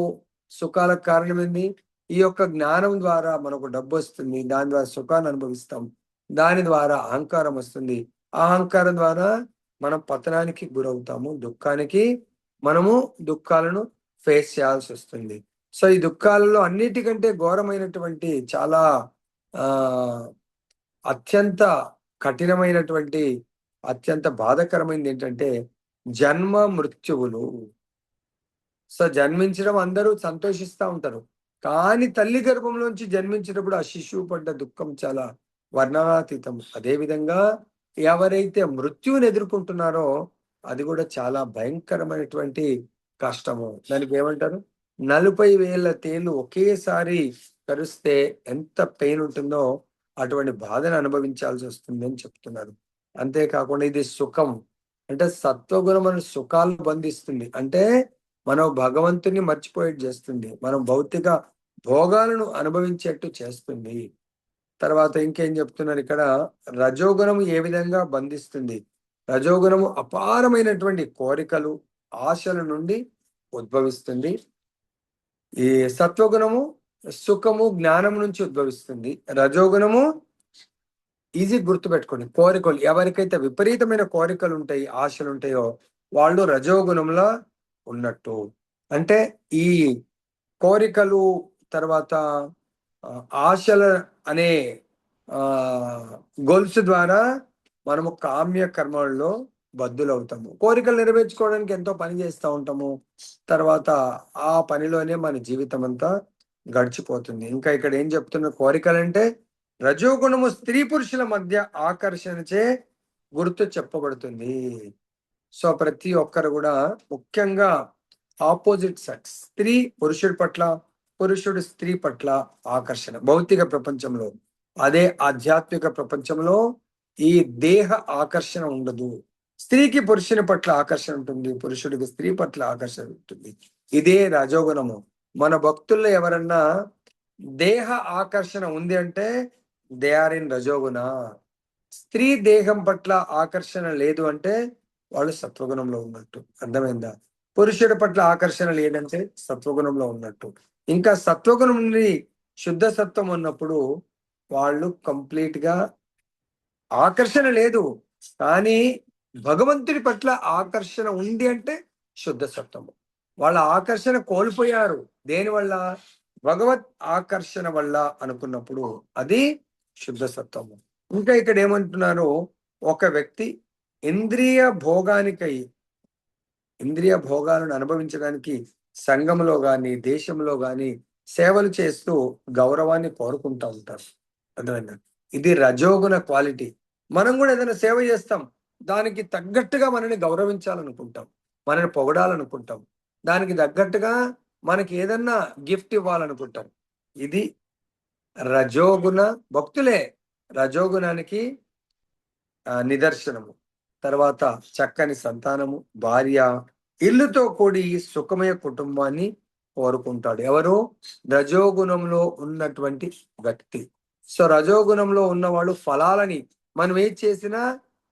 సుఖాలకు కారణం ఏంది? ఈ యొక్క జ్ఞానం ద్వారా మనకు డబ్బు వస్తుంది, దాని ద్వారా సుఖాన్ని అనుభవిస్తాం, దాని ద్వారా అహంకారం వస్తుంది, ఆ అహంకారం ద్వారా మనం పతనానికి గురవుతాము, దుఃఖానికి మనము దుఃఖాలను ఫేస్ చేయాల్సి వస్తుంది. సో ఈ దుఃఖాలలో అన్నిటికంటే ఘోరమైనటువంటి చాలా ఆ అత్యంత కఠినమైనటువంటి, అత్యంత బాధాకరమైనది ఏంటంటే జన్మ మృత్యువులు. సో జన్మించడం అందరూ సంతోషిస్తూ ఉంటారు, కానీ తల్లి గర్భంలోంచి జన్మించినప్పుడు ఆ శిశువు పడ్డ దుఃఖం చాలా వర్ణనాతీతం. అదేవిధంగా ఎవరైతే మృత్యువుని ఎదుర్కొంటున్నారో అది కూడా చాలా భయంకరమైనటువంటి కష్టము. దానికి ఏమంటారు? 40,000 తేళ్లు ఒకేసారి కరిస్తే ఎంత పెయిన్ ఉంటుందో అటువంటి బాధను అనుభవించాల్సి వస్తుంది అని చెప్తున్నారు. అంతేకాకుండా ఇది సుఖం అంటే సత్వగుణం మన సుఖాలను బంధిస్తుంది. అంటే మనం భగవంతుని మర్చిపోయేట్టు చేస్తుంది, మనం భౌతిక భోగాలను అనుభవించేట్టు చేస్తుంది. తర్వాత ఇంకేం చెప్తున్నారు ఇక్కడ? రజోగుణము ఏ విధంగా బంధిస్తుంది? రజోగుణము అపారమైనటువంటి కోరికలు, ఆశల నుండి ఉద్భవిస్తుంది. ఈ సత్వగుణము సుఖము జ్ఞానం నుంచి ఉద్భవిస్తుంది. రజోగుణము ఈజీ గుర్తుపెట్టుకోండి, కోరికలు. ఎవరికైతే విపరీతమైన కోరికలు ఉంటాయి, ఆశలు ఉంటాయో వాళ్ళు రజోగుణంలో ఉన్నట్టు. అంటే ఈ కోరికలు, తర్వాత ఆశల అనే గొలుసు ద్వారా మనము కామ్య కర్మల్లో బద్దులవుతాము. కోరికలు నెరవేర్చుకోవడానికి ఎంతో పని చేస్తూ ఉంటాము. తర్వాత ఆ పనిలోనే మన జీవితం అంతా గడిచిపోతుంది. ఇంకా ఇక్కడ ఏం చెప్తున్న, కోరికలంటే రజోగుణము స్త్రీ పురుషుల మధ్య ఆకర్షణచే గుర్తు చెప్పబడుతుంది. సో ప్రతి ఒక్కరు కూడా, ముఖ్యంగా ఆపోజిట్ సెక్స్, స్త్రీ పురుషుడి పట్ల, పురుషుడు స్త్రీ పట్ల ఆకర్షణ భౌతిక ప్రపంచంలో. అదే ఆధ్యాత్మిక ప్రపంచంలో ఈ దేహ ఆకర్షణ ఉండదు. స్త్రీకి పురుషుని పట్ల ఆకర్షణ ఉంటుంది, పురుషుడికి స్త్రీ పట్ల ఆకర్షణ ఉంటుంది. ఇదే రజోగుణము. మన భక్తుల్లో ఎవరన్నా దేహ ఆకర్షణ ఉంది అంటే దే ఆర్ ఇన్ రజోగుణ. స్త్రీ దేహం పట్ల ఆకర్షణ లేదు అంటే వాళ్ళు సత్వగుణంలో ఉన్నట్టు. అర్థమైందా? పురుషుడి పట్ల ఆకర్షణ లేదంటే సత్వగుణంలో ఉన్నట్టు. ఇంకా సత్వగుణం నుండి శుద్ధ సత్వం ఉన్నప్పుడు వాళ్ళు కంప్లీట్ గా ఆకర్షణ లేదు, కానీ భగవంతుడి పట్ల ఆకర్షణ ఉంది అంటే శుద్ధ సత్వము. వాళ్ళ ఆకర్షణ కోల్పోయారు దేనివల్ల? భగవత్ ఆకర్షణ వల్ల అనుకున్నప్పుడు అది శుద్ధ సత్వము. ఇంకా ఇక్కడ ఏమంటున్నారు, ఒక వ్యక్తి ఇంద్రియ భోగానికై, ఇంద్రియ భోగాలను అనుభవించడానికి సంఘంలో గాని దేశంలో గాని సేవలు చేస్తూ గౌరవాన్ని కోరుకుంటూ ఉంటారు. అర్థమైందా? ఇది రజోగుణ క్వాలిటీ. మనం కూడా ఏదైనా సేవ చేస్తాం, దానికి తగ్గట్టుగా మనని గౌరవించాలనుకుంటాం, మనని పొగడాలనుకుంటాం, దానికి తగ్గట్టుగా మనకి ఏదన్నా గిఫ్ట్ ఇవ్వాలనుకుంటాం. ఇది రజోగుణ భక్తులే రజోగుణానికి నిదర్శనము. తర్వాత చక్కని సంతానము, భార్య, ఇల్లుతో కూడి సుఖమయ కుటుంబాన్ని కోరుకుంటాడు. ఎవరు? రజోగుణంలో ఉన్నటువంటి వ్యక్తి. సో రజోగుణంలో ఉన్నవాళ్ళు ఫలాలని, మనం ఏది చేసినా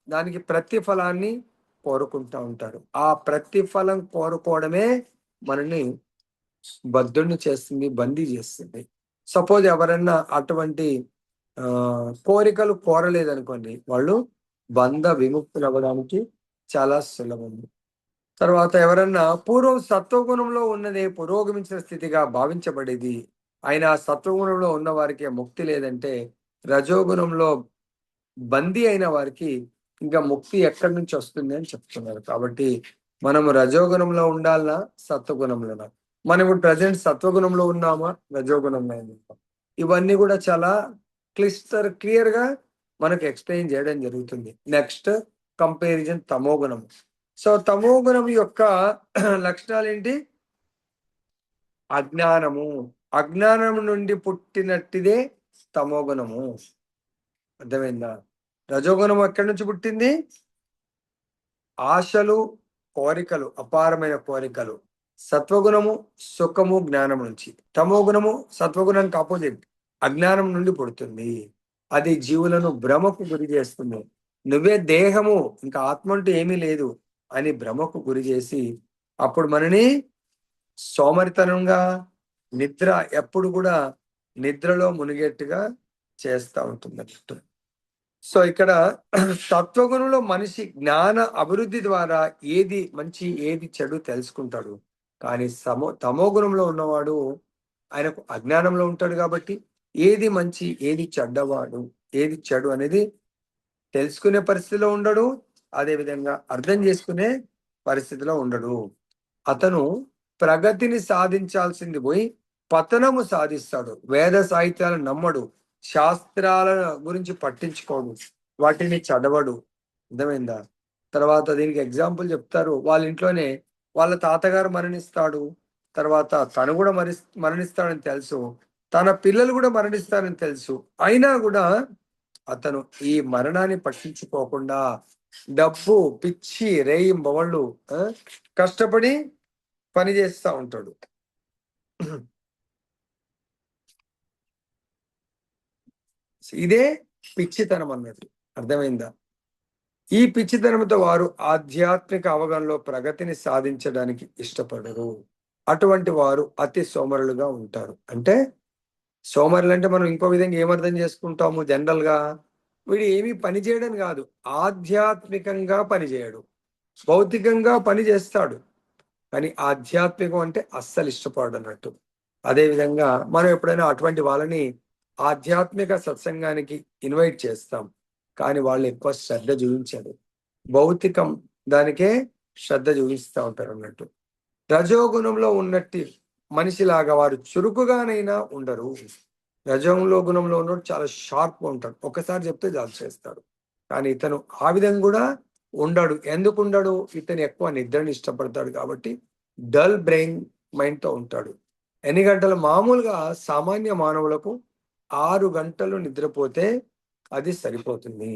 దానికి ప్రతిఫలాన్ని కోరుకుంటూ ఉంటారు. ఆ ప్రతిఫలం కోరుకోవడమే మనని బద్ధుడిని చేస్తుంది, బందీ చేస్తుంది. సపోజ్ ఎవరన్నా అటువంటి కోరికలు కోరలేదనుకోండి, వాళ్ళు బంధ విముక్తులు అవ్వడానికి చాలా సులభం. తర్వాత ఎవరన్నా పూర్వం సత్వగుణంలో ఉన్నదే పురోగమించిన స్థితిగా భావించబడేది, అయినా సత్వగుణంలో ఉన్న వారికి ముక్తి లేదంటే, రజోగుణంలో బందీ అయిన వారికి ఇంకా ముక్తి ఎక్కడి నుంచి వస్తుంది అని చెప్తున్నారు. కాబట్టి మనము రజోగుణంలో ఉండాలనా సత్వగుణంలోనా? మనం ఇప్పుడు ప్రజెంట్ సత్వగుణంలో ఉన్నామా రజోగుణంలో ఉన్నామా? ఇవన్నీ కూడా చాలా క్లియర్ గా మనకు ఎక్స్ప్లెయిన్ చేయడం జరుగుతుంది. నెక్స్ట్ కంపారిజన్ తమోగుణం. సో తమోగుణం యొక్క లక్షణాలు ఏంటి? అజ్ఞానము. అజ్ఞానము నుండి పుట్టినట్టిదే తమోగుణము. అర్థమైందా? రజోగుణం ఎక్కడి నుంచి పుట్టింది? ఆశలు, కోరికలు, అపారమైన కోరికలు. సత్వగుణము సుఖము జ్ఞానం నుంచి. తమోగుణము సత్వగుణానికి ఆపోజిట్, అజ్ఞానం నుండి పుడుతుంది. అది జీవులను భ్రమకు గురి చేస్తుంది. నువ్వే దేహము, ఇంకా ఆత్మ అంటూ ఏమీ లేదు అని భ్రమకు గురి చేసి అప్పుడు మనని సోమరితనంగా, నిద్ర ఎప్పుడు కూడా నిద్రలో మునిగేట్టుగా చేస్తూ ఉంటుంది అన్నట్టు. సో ఇక్కడ తత్వగుణంలో మనిషి జ్ఞాన అభివృద్ధి ద్వారా ఏది మంచి ఏది చెడు తెలుసుకుంటాడు. కానీ తమో గుణంలో ఉన్నవాడు ఆయనకు అజ్ఞానంలో ఉంటాడు కాబట్టి ఏది మంచి ఏది చెడ్డవాడు ఏది చెడు అనేది తెలుసుకునే పరిస్థితిలో ఉండడు. అదేవిధంగా అర్థం చేసుకునే పరిస్థితిలో ఉండడు. అతను ప్రగతిని సాధించాల్సింది పోయి పతనము సాధిస్తాడు. వేద సాహిత్యాలను నమ్మడు, శాస్త్రాల గురించి పట్టించుకోడు, వాటిని చదవడు. అర్థమైందా? తర్వాత దీనికి ఎగ్జాంపుల్ చెప్తారు. వాళ్ళ ఇంట్లోనే వాళ్ళ తాతగారు మరణిస్తాడు, తర్వాత తను కూడా మరణిస్తాడని తెలుసు, తన పిల్లలు కూడా మరణిస్తారని తెలుసు, అయినా కూడా అతను ఈ మరణాన్ని పట్టించుకోకుండా డబ్బు పిచ్చి రేయింబవళ్ళు కష్టపడి పని చేస్తూ ఉంటాడు. ఇదే పిచ్చితనం అన్నట్టు. అర్థమైందా? ఈ పిచ్చితనంతో వారు ఆధ్యాత్మిక అవగాహనలో ప్రగతిని సాధించడానికి ఇష్టపడరు. అటువంటి వారు అతి సోమరులుగా ఉంటారు. అంటే సోమరులు అంటే మనం ఇంకో విధంగా ఏమర్థం చేసుకుంటాము జనరల్‌గా, వీడు ఏమి పని చేయడని కాదు. ఆధ్యాత్మికంగా పని చేయడు. భౌతికంగా పని చేస్తాడు. కానీ ఆధ్యాత్మికం అంటే అస్సలు ఇష్టపడనట్టు. అదేవిధంగా మనం ఎప్పుడైనా అటువంటి వాళ్ళని ఆధ్యాత్మిక సత్సంగానికి ఇన్వైట్ చేస్తాం. కానీ వాళ్ళు ఎక్కువ శ్రద్ధ చూయించరు. భౌతికం దానికే శ్రద్ధ చూపిస్తా ఉంటారన్నట్టు. రజోగుణంలో ఉన్నట్టి మనిషిలాగా వారు చురుకుగానైనా ఉండరు. రజోగుణంలో గుణంలో ఉన్నోడు చాలా షార్ప్‌గా ఉంటాడు. ఒక్కసారి చెప్తే చాలు చేస్తాడు. కానీ ఇతను ఆ విధంగా కూడా ఉండడు. ఎందుకుండడు? ఇతను ఎక్కువ నిద్రని ఇష్టపడతాడు కాబట్టి డల్ బ్రెయిన్ మైండ్‌తో ఉంటాడు. ఎన్ని గంటలు? మామూలుగా సామాన్య మానవులకు 6 గంటలు నిద్రపోతే అది సరిపోతుంది.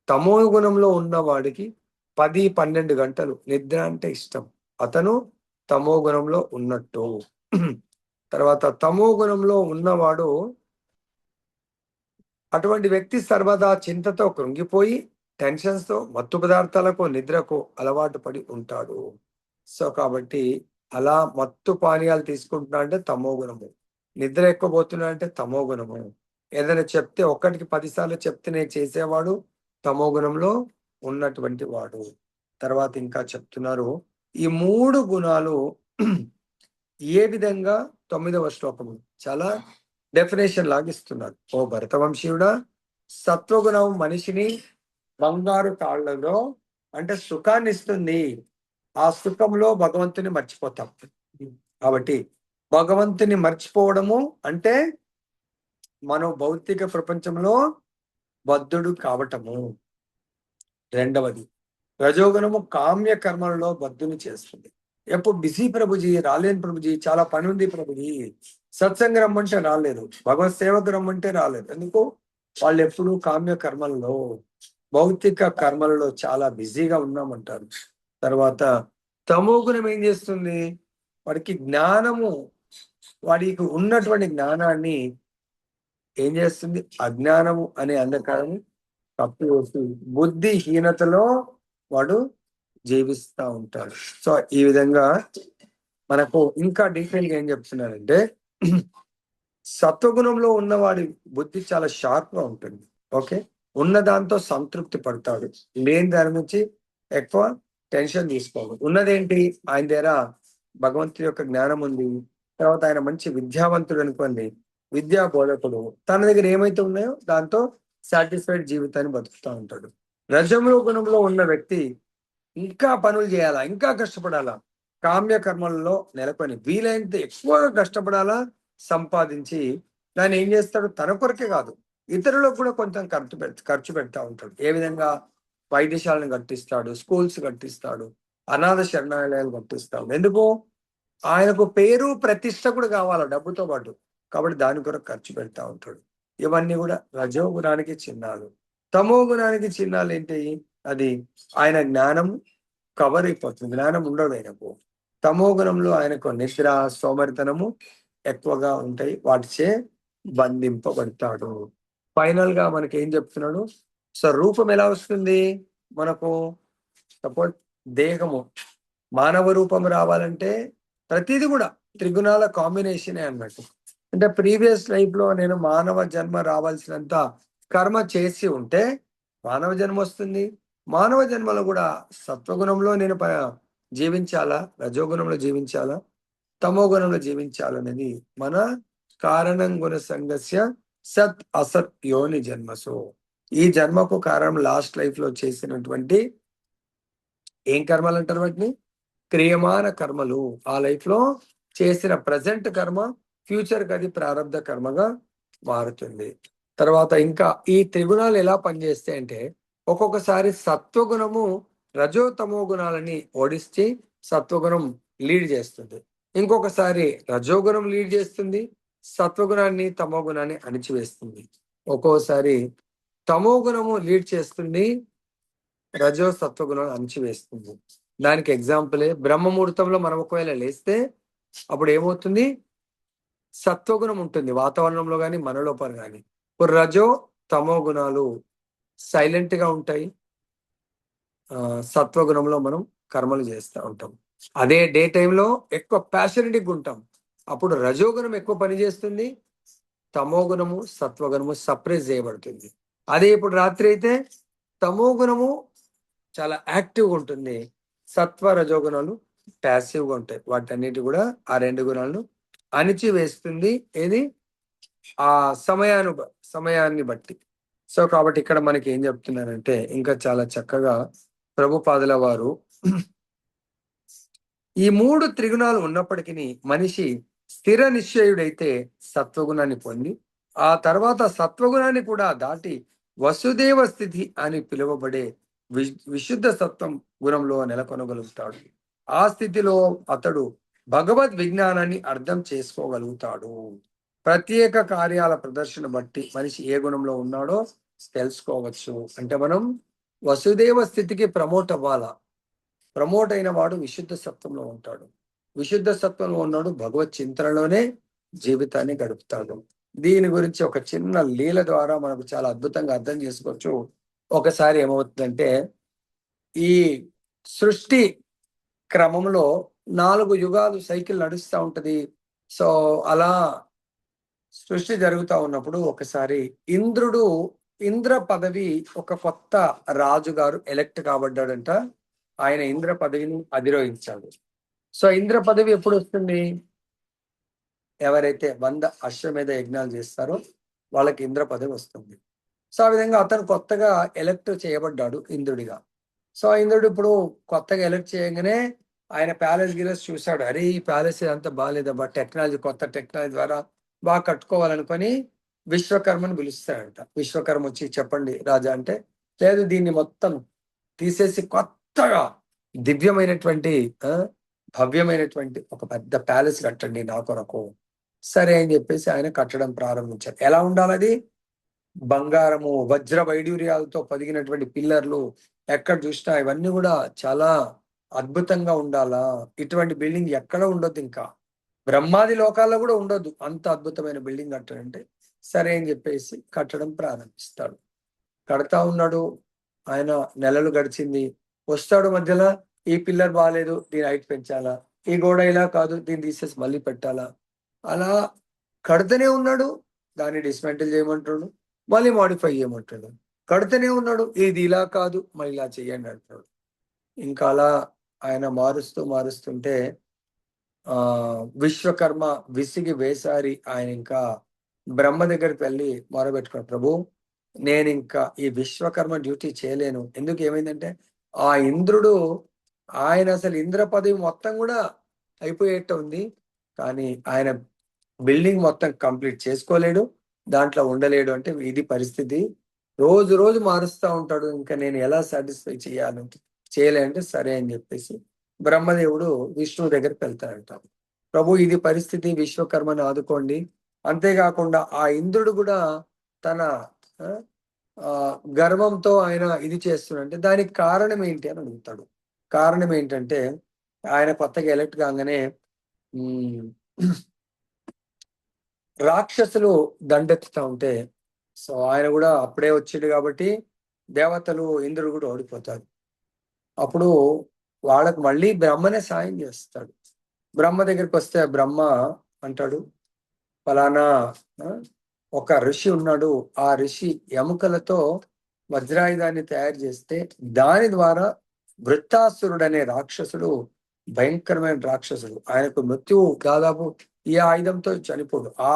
తమో గుణంలో ఉన్నవాడికి 10, 12 గంటలు నిద్ర అంటే ఇష్టం. అతను తమో గుణంలో ఉన్నట్టు. తర్వాత తమో గుణంలో ఉన్నవాడు అటువంటి వ్యక్తి సర్వదా చింతతో కృంగిపోయి టెన్షన్స్‌తో మత్తు పదార్థాలకు, నిద్రకు అలవాటు పడి ఉంటాడు. సో, కాబట్టి అలా మత్తు పానీయాలు తీసుకుంటున్నా అంటే తమో గుణము. నిద్ర ఎక్కువ పోతున్నా అంటే తమో గుణము. ఏదైనా చెప్తే ఒక్కటికి 10 సార్లు చెప్తేనే చేసేవాడు తమో గుణంలో ఉన్నటువంటి వాడు. తర్వాత ఇంకా చెప్తున్నారు. ఈ 3 గుణాలు ఏ విధంగా 9వ శ్లోకము చాలా డెఫినేషన్ లాగా ఇస్తున్నారు. ఓ భరతవంశీయుడా, సత్వగుణం మనిషిని బంగారు తాళ్లలో అంటే సుఖాన్ని ఇస్తుంది. ఆ సుఖంలో భగవంతుని మర్చిపోతాం. కాబట్టి భగవంతుని మర్చిపోవడము అంటే మనం భౌతిక ప్రపంచంలో బద్ధుడు కావటము. రెండవది రజోగుణము కామ్య కర్మలలో బద్ధుని చేస్తుంది. ఎప్పుడు బిజీ ప్రభుజీ, రాలేను ప్రభుజీ, చాలా పని ఉంది ప్రభుజీ, సత్సంగం రమ్మంటే రాలేదు, భగవత్ సేవకు రమ్మంటే రాలేదు. ఎందుకు? వాళ్ళు ఎప్పుడు కామ్య కర్మలలో, భౌతిక కర్మలలో చాలా బిజీగా ఉన్నామంటారు. తర్వాత తమో గుణం ఏం చేస్తుంది? వాడికి జ్ఞానము, వాడికి ఉన్నటువంటి జ్ఞానాన్ని ఏం చేస్తుంది? అజ్ఞానము అనే అంధకారం కప్పివేసి బుద్ధిహీనతలో వాడు జీవిస్తా ఉంటాడు. సో, ఈ విధంగా మనకు ఇంకా డీటెయిల్‌గా ఏం చెప్తున్నారంటే సత్వగుణంలో ఉన్నవాడి బుద్ధి చాలా షార్ప్‌గా ఉంటుంది. ఓకే. ఉన్న దాంతో సంతృప్తి పడతాడు. లేని దాని నుంచి ఎక్కువ టెన్షన్ తీసుకోడు. ఉన్నదేంటి? ఆయన దగ్గర భగవంతుడి యొక్క జ్ఞానం ఉంది. తర్వాత ఆయన మంచి విద్యావంతుడు అనుకోండి. విద్యా బోధకుడు. తన దగ్గర ఏమైతే ఉన్నాయో దాంతో సాటిస్ఫైడ్ జీవితాన్ని బతుకుతా ఉంటాడు. రజములో గుణంలో ఉన్న వ్యక్తి ఇంకా పనులు చేయాలా, ఇంకా కష్టపడాలా, కామ్య కర్మలలో నెలకొని వీలైనంత ఎక్కువగా కష్టపడాలా, సంపాదించి దాన్ని ఏం చేస్తాడు? తన కొరకే కాదు, ఇతరులకు కూడా కొంచెం ఖర్చు పెడతా ఉంటాడు. ఏ విధంగా? వైద్యశాలను కట్టిస్తాడు, స్కూల్స్ కట్టిస్తాడు, అనాథ శరణాలయాలు కట్టిస్తాడు. ఎందుకు? ఆయనకు పేరు ప్రతిష్ట కూడా కావాలా డబ్బుతో పాటు. కాబట్టి దాని కొరకు ఖర్చు పెడతా ఉంటాడు. ఇవన్నీ కూడా రజో గుణానికి చిహ్నాలు. తమో గుణానికి చిహ్నాలు ఏంటి? అది ఆయన జ్ఞానం కవర్ అయిపోతుంది. జ్ఞానం ఉండదు ఆయనకు. తమో గుణంలో ఆయనకు నిద్ర, సోమరితనము ఎక్కువగా ఉంటాయి. వాటిచే బంధింపబడతాడు. ఫైనల్ గా మనకి ఏం చెప్తున్నాడు? సో, రూపం ఎలా వస్తుంది మనకు? సపోజ్ దేహము మానవ రూపం రావాలంటే ప్రతిది కూడా త్రిగుణాల కాంబినేషనే అన్నట్టు. అంటే ప్రీవియస్ లైఫ్ లో నేను మానవ జన్మ రావాల్సినంత కర్మ చేసి ఉంటే మానవ జన్మ వస్తుంది. మానవ జన్మలో కూడా సత్వగుణంలో నేను జీవించాలా, రజోగుణంలో జీవించాలా, తమో గుణంలో జీవించాలనేది మన కారణం గుణ సంగస్య సత్ అసత్ యోని జన్మసు. ఈ జన్మకు కారణం లాస్ట్ లైఫ్ లో చేసినటువంటి ఏం కర్మలు అంటారు వాటిని? క్రియమాన కర్మలు. ఆ లైఫ్ లో చేసిన ప్రజెంట్ కర్మ ఫ్యూచర్ కి అది ప్రారంధ కర్మగా మారుతుంది. తర్వాత ఇంకా ఈ త్రిగుణాలు ఎలా పనిచేస్తాయి అంటే ఒక్కొక్కసారి సత్వగుణము రజో తమో గుణాలని ఓడిస్తే సత్వగుణం లీడ్ చేస్తుంది. ఇంకొకసారి రజోగుణం లీడ్ చేస్తుంది, సత్వగుణాన్ని తమో గుణాన్ని అణిచివేస్తుంది. ఒక్కోసారి తమో గుణము లీడ్ చేస్తుంది, రజో సత్వగుణం అణిచివేస్తుంది. దానికి ఎగ్జాంపులే బ్రహ్మ ముహూర్తంలో మనం ఒకవేళ లేస్తే అప్పుడు ఏమవుతుంది? సత్వగుణం ఉంటుంది వాతావరణంలో కానీ మన లోపల కానీ. రజో తమో గుణాలు సైలెంట్ గా ఉంటాయి, సత్వగుణంలో మనం కర్మలు చేస్తూ ఉంటాం. అదే డే టైంలో ఎక్కువ ప్యాషనెట్గా ఉంటాం. అప్పుడు రజోగుణం ఎక్కువ పని చేస్తుంది, తమో గుణము సత్వగుణము సప్రెస్ చేయబడుతుంది. అదే ఇప్పుడు రాత్రి అయితే తమో గుణము చాలా యాక్టివ్గా ఉంటుంది, సత్వ రజోగుణాలు ప్యాసివ్గా ఉంటాయి. వాటన్నిటి కూడా ఆ రెండు గుణాలను అణిచి వేస్తుంది. ఏది? ఆ సమయాన్ని బట్టి. సో కాబట్టి ఇక్కడ మనకి ఏం చెప్తున్నారంటే ఇంకా చాలా చక్కగా ప్రభుపాదుల వారు ఈ మూడు త్రిగుణాలు ఉన్నప్పటికీ మనిషి స్థిర నిశ్చయుడైతే సత్వగుణాన్ని పొంది ఆ తర్వాత సత్వగుణాన్ని కూడా దాటి వసుదేవ స్థితి అని పిలువబడే విశుద్ధ సత్వం గుణంలో నెలకొనగలుగుతాడు. ఆ స్థితిలో అతడు భగవద్ విజ్ఞానాన్ని అర్థం చేసుకోగలుగుతాడు. ప్రత్యేక కార్యాల ప్రదర్శన బట్టి మనిషి ఏ గుణంలో ఉన్నాడో తెలుసుకోవచ్చు. అంటే మనం వసుదేవ స్థితికి ప్రమోట్ అవ్వాలా. ప్రమోట్ అయిన వాడు విశుద్ధ సత్వంలో ఉంటాడు. విశుద్ధ సత్వంలో ఉన్నాడు భగవత్ చింతనలోనే జీవితాన్ని గడుపుతాడు. దీని గురించి ఒక చిన్న లీల ద్వారా మనకు చాలా అద్భుతంగా అర్థం చేసుకోవచ్చు. ఒకసారి ఏమవుతుందంటే ఈ సృష్టి క్రమంలో 4 యుగాలు సైకిల్ నడుస్తూ ఉంటది. సో అలా సృష్టి జరుగుతూ ఉన్నప్పుడు ఒకసారి ఇంద్ర పదవి ఒక కొత్త రాజుగారు ఎలక్ట్ కాబడ్డాడంట. ఆయన ఇంద్ర పదవిని అధిరోహించాడు. సో ఇంద్ర పదవి ఎప్పుడు వస్తుంది? ఎవరైతే 100 అశ్వమేధ యజ్ఞాలు చేస్తారో వాళ్ళకి ఇంద్ర పదవి వస్తుంది. సో ఆ విధంగా అతను కొత్తగా ఎలక్ట్ చేయబడ్డాడు ఇంద్రుడిగా. సో ఇంద్రుడు ఇప్పుడు కొత్తగా ఎలక్ట్ చేయగానే ఆయన ప్యాలెస్ గిలెస్ చూశాడు. అరే ఈ ప్యాలెస్ అంతా బాగాలేదబ్బా, కొత్త టెక్నాలజీ ద్వారా బాగా కట్టుకోవాలనుకొని విశ్వకర్మను పిలుస్తాడంట. విశ్వకర్మ వచ్చి చెప్పండి రాజా అంటే, లేదు దీన్ని మొత్తం తీసేసి కొత్తగా దివ్యమైనటువంటి భవ్యమైనటువంటి ఒక పెద్ద ప్యాలెస్ కట్టండి నా కొరకు. సరే అని చెప్పేసి ఆయన కట్టడం ప్రారంభించారు. ఎలా ఉండాలి అది? బంగారము వజ్ర వైడూర్యాలతో పొదిగినటువంటి పిల్లర్లు, ఎక్కడ చూసినా ఇవన్నీ కూడా చాలా అద్భుతంగా ఉండాలా. ఇటువంటి బిల్డింగ్ ఎక్కడ ఉండొద్దు, ఇంకా బ్రహ్మాది లోకాల్లో కూడా ఉండొద్దు, అంత అద్భుతమైన బిల్డింగ్ కట్టాడంటే సరే అని చెప్పేసి కట్టడం ప్రారంభిస్తాడు. కడతా ఉన్నాడు. ఆయన నెలలు గడిచింది. వస్తాడు మధ్యలో, ఈ పిల్లర్ బాగాలేదు దీని హైట్ పెంచాలా, ఈ గోడ ఇలా కాదు దీన్ని తీసేసి మళ్ళీ పెట్టాలా. అలా కడుతూనే ఉన్నాడు. దాన్ని డిస్మెంటిల్ చేయమంటాడు, మళ్ళీ మాడిఫై చేయమంటాడు. కడుతూనే ఉన్నాడు, ఇది ఇలా కాదు మళ్ళీ ఇలా చెయ్యండి అంటాడు. ఇంకా అలా ఆయన మారుస్తుంటే విశ్వకర్మ విసిగి వేసారి ఆయన ఇంకా బ్రహ్మ దగ్గరికి వెళ్ళి మొరబెట్టుకున్నాడు. ప్రభు, నేను ఇంకా ఈ విశ్వకర్మ డ్యూటీ చేయలేను. ఎందుకు? ఏమైందంటే ఆ ఇంద్రుడు ఆయన అసలు ఇంద్ర పదవి మొత్తం కూడా అయిపోయేట్టు ఉంది, కానీ ఆయన బిల్డింగ్ మొత్తం కంప్లీట్ చేసుకోలేడు, దాంట్లో ఉండలేడు. అంటే ఇది పరిస్థితి. రోజు రోజు మారుస్తూ ఉంటాడు. ఇంకా నేను ఎలా సాటిస్ఫై చేయలేంటే సరే అని చెప్పేసి బ్రహ్మదేవుడు విష్ణువు దగ్గరికి వెళ్తాడంట. ప్రభు, ఇది పరిస్థితి, విశ్వకర్మని ఆదుకోండి. అంతేకాకుండా ఆ ఇంద్రుడు కూడా తన గర్వంతో ఆయన ఇది చేస్తున్నాడంటే దానికి కారణం ఏంటి అని అడుగుతాడు. కారణం ఏంటంటే ఆయన కొత్తగా ఎలక్ట్ కాగానే రాక్షసులు దండెత్తుతా ఉంటే, సో ఆయన కూడా అప్పుడే వచ్చాడు కాబట్టి దేవతలు ఇంద్రుడు కూడా ఓడిపోతాడు. అప్పుడు వాళ్ళకు మళ్ళీ బ్రహ్మనే సాయం చేస్తాడు. బ్రహ్మ దగ్గరికి వస్తే బ్రహ్మ అంటాడు, ఫలానా ఒక ఋషి ఉన్నాడు, ఆ ఋషి ఎముకలతో వజ్రాయుధాన్ని తయారు చేస్తే దాని ద్వారా వృత్తాసురుడు అనే రాక్షసుడు, భయంకరమైన రాక్షసుడు, ఆయనకు మృత్యువు దాదాపు ఈ ఆయుధంతో చనిపోడు. ఆ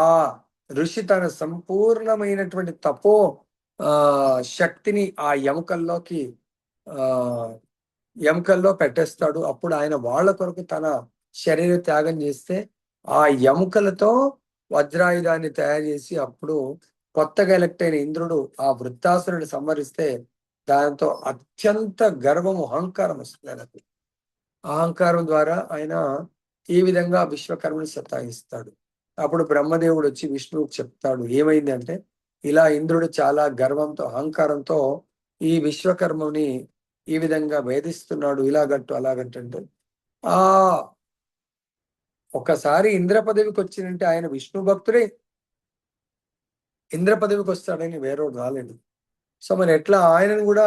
ఋషి తన సంపూర్ణమైనటువంటి తపో శక్తిని ఆ ఎముకల్లో పెట్టేస్తాడు. అప్పుడు ఆయన వాళ్ళ కొరకు తన శరీర త్యాగం చేస్తే ఆ ఎముకలతో వజ్రాయుధాన్ని తయారు చేసి అప్పుడు కొత్తగా ఎలక్ట్ అయిన ఇంద్రుడు ఆ వృత్తాసురుని సంహరిస్తే దాంతో అత్యంత గర్వము, అహంకారం వస్తుంది ఆయనకు. అహంకారం ద్వారా ఆయన ఈ విధంగా విశ్వకర్మని సతాయిస్తాడు. అప్పుడు బ్రహ్మదేవుడు వచ్చి విష్ణువుకి చెప్తాడు, ఏమైంది అంటే ఇలా ఇంద్రుడు చాలా గర్వంతో అహంకారంతో ఈ విశ్వకర్మని ఈ విధంగా వేధిస్తున్నాడు, ఇలాగట్టు అలాగట్టు అంటే ఆ ఒకసారి ఇంద్ర పదవికి వచ్చినంటే ఆయన విష్ణు భక్తుడే, ఇంద్ర పదవికి వస్తాడని వేరేవాడు రాలేదు. సో మరి ఎట్లా ఆయనను కూడా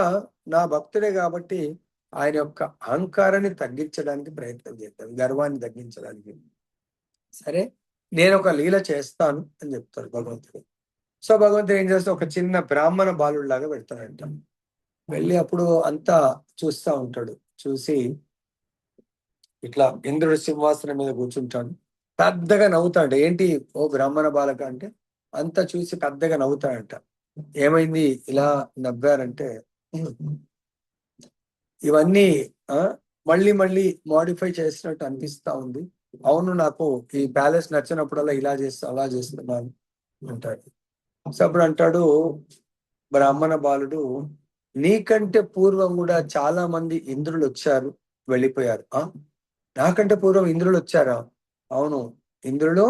నా భక్తుడే కాబట్టి ఆయన యొక్క అహంకారాన్ని తగ్గించడానికి ప్రయత్నం చేద్దాం, గర్వాన్ని తగ్గించడానికి. సరే, నేను ఒక లీల చేస్తాను అని చెప్తాడు భగవంతుడు. సో భగవంతుడు ఏం చేస్తే ఒక చిన్న బ్రాహ్మణ బాలుడు లాగా పెడతాడంట. వెళ్ళి అప్పుడు అంతా చూస్తా ఉంటాడు. చూసి ఇట్లా ఇంద్రుడు సింహాసనం మీద కూర్చుంటాడు. పెద్దగా నవ్వుతాడు. ఏంటి ఓ బ్రాహ్మణ బాలక అంటే, అంతా చూసి పెద్దగా నవ్వుతాడంట. ఏమైంది ఇలా నవ్వారంటే, ఇవన్నీ ఆ మళ్ళీ మళ్ళీ మోడిఫై చేసినట్టు అనిపిస్తా ఉంది. అవును, నాకు ఈ ప్యాలెస్ నచ్చినప్పుడల్లా ఇలా చేస్తా అలా చేస్తున్నాను అంటాడు. సో అప్పుడు అంటాడు బ్రాహ్మణ బాలుడు, నీకంటే పూర్వం కూడా చాలా మంది ఇంద్రులు వచ్చారు, వెళ్ళిపోయారు. నాకంటే పూర్వం ఇంద్రులు వచ్చారా? అవును, ఇంద్రులు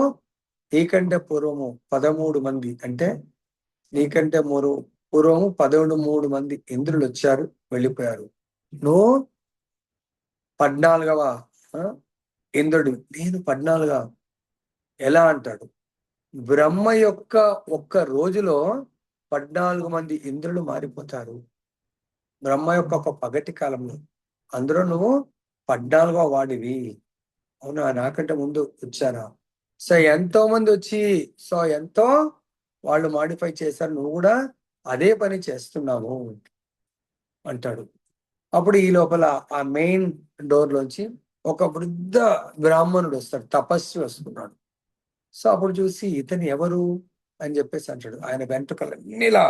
నీకంటే పూర్వము 13 మంది, అంటే నీకంటే పూర్వము 13 మంది ఇంద్రులు వచ్చారు, వెళ్ళిపోయారు. నువ్వు 14వ ఇంద్రుడు. నేను 14వ ఎలా అంటాడు? బ్రహ్మ యొక్క ఒక్క రోజులో 14 మంది ఇంద్రులు మారిపోతారు. బ్రహ్మ యొక్క ఒక పగటి కాలంలో. అందులో నువ్వు 14వ వాడివి. అవునా, నాకంటే ముందు వచ్చారా? సో ఎంతో మంది వచ్చి ఎంతో వాళ్ళు మాడిఫై చేశారు, నువ్వు కూడా అదే పని చేస్తున్నావు అంటాడు. అప్పుడు ఈ లోపల ఆ మెయిన్ డోర్ లోంచి ఒక వృద్ధ బ్రాహ్మణుడు వస్తాడు, తపస్వి వస్తున్నాడు. సో అప్పుడు చూసి ఇతను ఎవరు అని చెప్పేసి అంటాడు. ఆయన వెంట్రుకలు అన్నిలా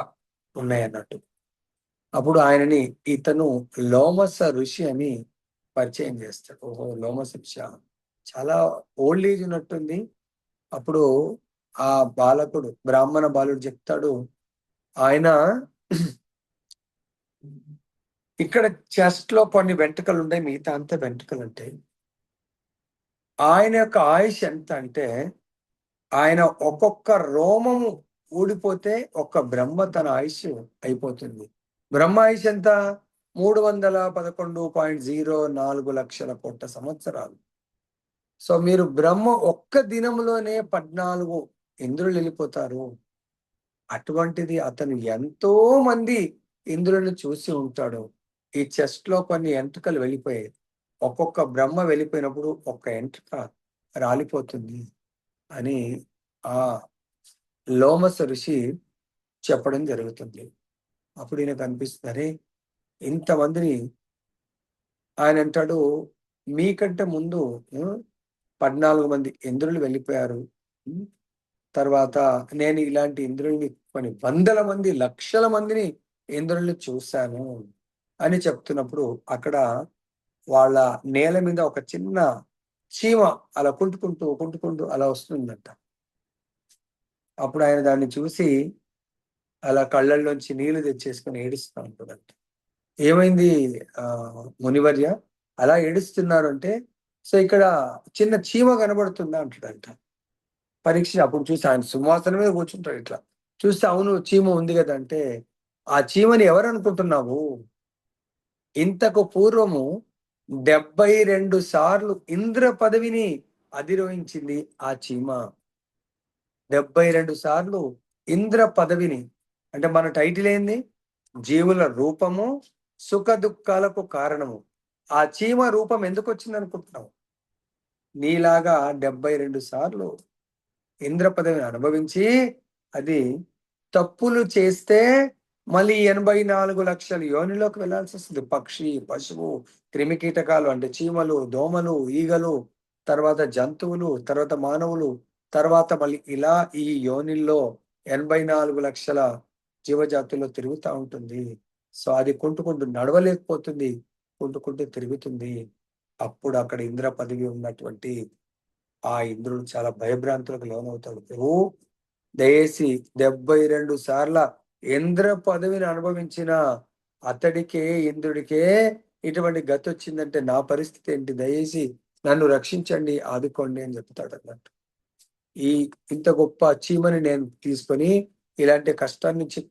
ఉన్నాయి అన్నట్టు. అప్పుడు ఆయనని ఇతను లోమస ఋషి అని పరిచయం చేస్తాడు. ఓహో, లోమస ఋషి చాలా ఓల్డ్ ఏజ్ ఉన్నట్టుంది. అప్పుడు ఆ బాలకుడు, బ్రాహ్మణ బాలుడు చెప్తాడు, ఆయన ఇక్కడ చెస్ట్ లో కొన్ని వెంట్రుకలు ఉంటాయి, మిగతా అంతా వెంట్రుకలు ఉంటాయి. ఆయన యొక్క ఆయుష్ ఎంత అంటే, ఆయన ఒక్కొక్క రోమము ఊడిపోతే ఒక్క బ్రహ్మ తన ఆయుష్ అయిపోతుంది. బ్రహ్మ ఆయుష్ ఎంత? 311.04 లక్షల కోట్ల సంవత్సరాలు. సో మీరు బ్రహ్మ ఒక్క దినంలోనే 14 ఇంద్రులు వెళ్ళిపోతారు. అటువంటిది అతను ఎంతో మంది ఇంద్రులను చూసి ఉంటాడు. ఈ చెస్ట్ లో కొన్ని ఎంట్రుకలు వెళ్ళిపోయాయి. ఒక్కొక్క బ్రహ్మ వెళ్ళిపోయినప్పుడు ఒక్క ఎంట్రుక రాలిపోతుంది అని ఆ లోమస ఋషి చెప్పడం జరుగుతుంది. అప్పుడు ఈయనకు అనిపిస్తుంది, అరే ఇంతమందిని ఆయన అంటాడు, మీకంటే ముందు 14 మంది ఇంద్రులు వెళ్ళిపోయారు. తర్వాత నేను ఇలాంటి ఇంద్రుల్ని కొన్ని వందల మంది, లక్షల మందిని ఇంద్రుల్ని చూశాను అని చెప్తున్నప్పుడు అక్కడ వాళ్ళ నేల మీద ఒక చిన్న చీమ అలా కుంటుకుంటూ అలా వస్తుందంట. అప్పుడు ఆయన దాన్ని చూసి అలా కళ్ళల్లోంచి నీళ్లు తెచ్చేసుకొని ఏడుస్తూ ఉంటుందంట. ఏమైంది మునివర్య, అలా ఏడుస్తున్నారు అంటే, సో ఇక్కడ చిన్న చీమ కనబడుతుందా అంటాడంట. పరీక్ష అప్పుడు చూసి ఆయన సింహాసనం మీద కూర్చుంటాడు. ఇట్లా చూస్తే అవును చీమ ఉంది కదా అంటే, ఆ చీమని ఎవరు అనుకుంటున్నావు? ఇంతకు పూర్వము 72 సార్లు ఇంద్ర పదవిని అధిరోహించింది ఆ చీమ. 72 సార్లు ఇంద్ర పదవిని. అంటే మన టైటిల్ ఏంది? జీవుల రూపము, సుఖ దుఃఖాలకు కారణము. ఆ చీమ రూపం ఎందుకు వచ్చింది అనుకుంటున్నావు? నీలాగా 72 సార్లు ఇంద్ర పదవిని అనుభవించి, అది తప్పులు చేస్తే మళ్ళీ 84 లక్షల యోనిలోకి వెళ్లాల్సి వస్తుంది. పక్షి, పశువు, క్రిమికీటకాలు అంటే చీమలు, దోమలు, ఈగలు, తర్వాత జంతువులు, తర్వాత మానవులు, తర్వాత మళ్ళీ ఇలా ఈ యోనిల్లో 84 లక్షల జీవజాతుల్లో తిరుగుతూ ఉంటుంది. సో అది కుంటుకుంటూ నడవలేకపోతుంది, కుంటుకుంటూ తిరుగుతుంది. అప్పుడు అక్కడ ఇంద్ర పదవి ఉన్నటువంటి ఆ ఇంద్రుడు చాలా భయభ్రాంతులకు లోనవుతాడు. ఓ దయచేసి 72 సార్ల ఇంద్ర పదవిని అనుభవించిన అతడికే, ఇంద్రుడికే ఇటువంటి గతి వచ్చిందంటే నా పరిస్థితి ఏంటి? దయచేసి నన్ను రక్షించండి, ఆదుకోండి అని చెప్తాడు అన్నట్టు. ఈ ఇంత గొప్ప చీమని నేను తీసుకొని ఇలాంటి కష్టాన్ని నుంచి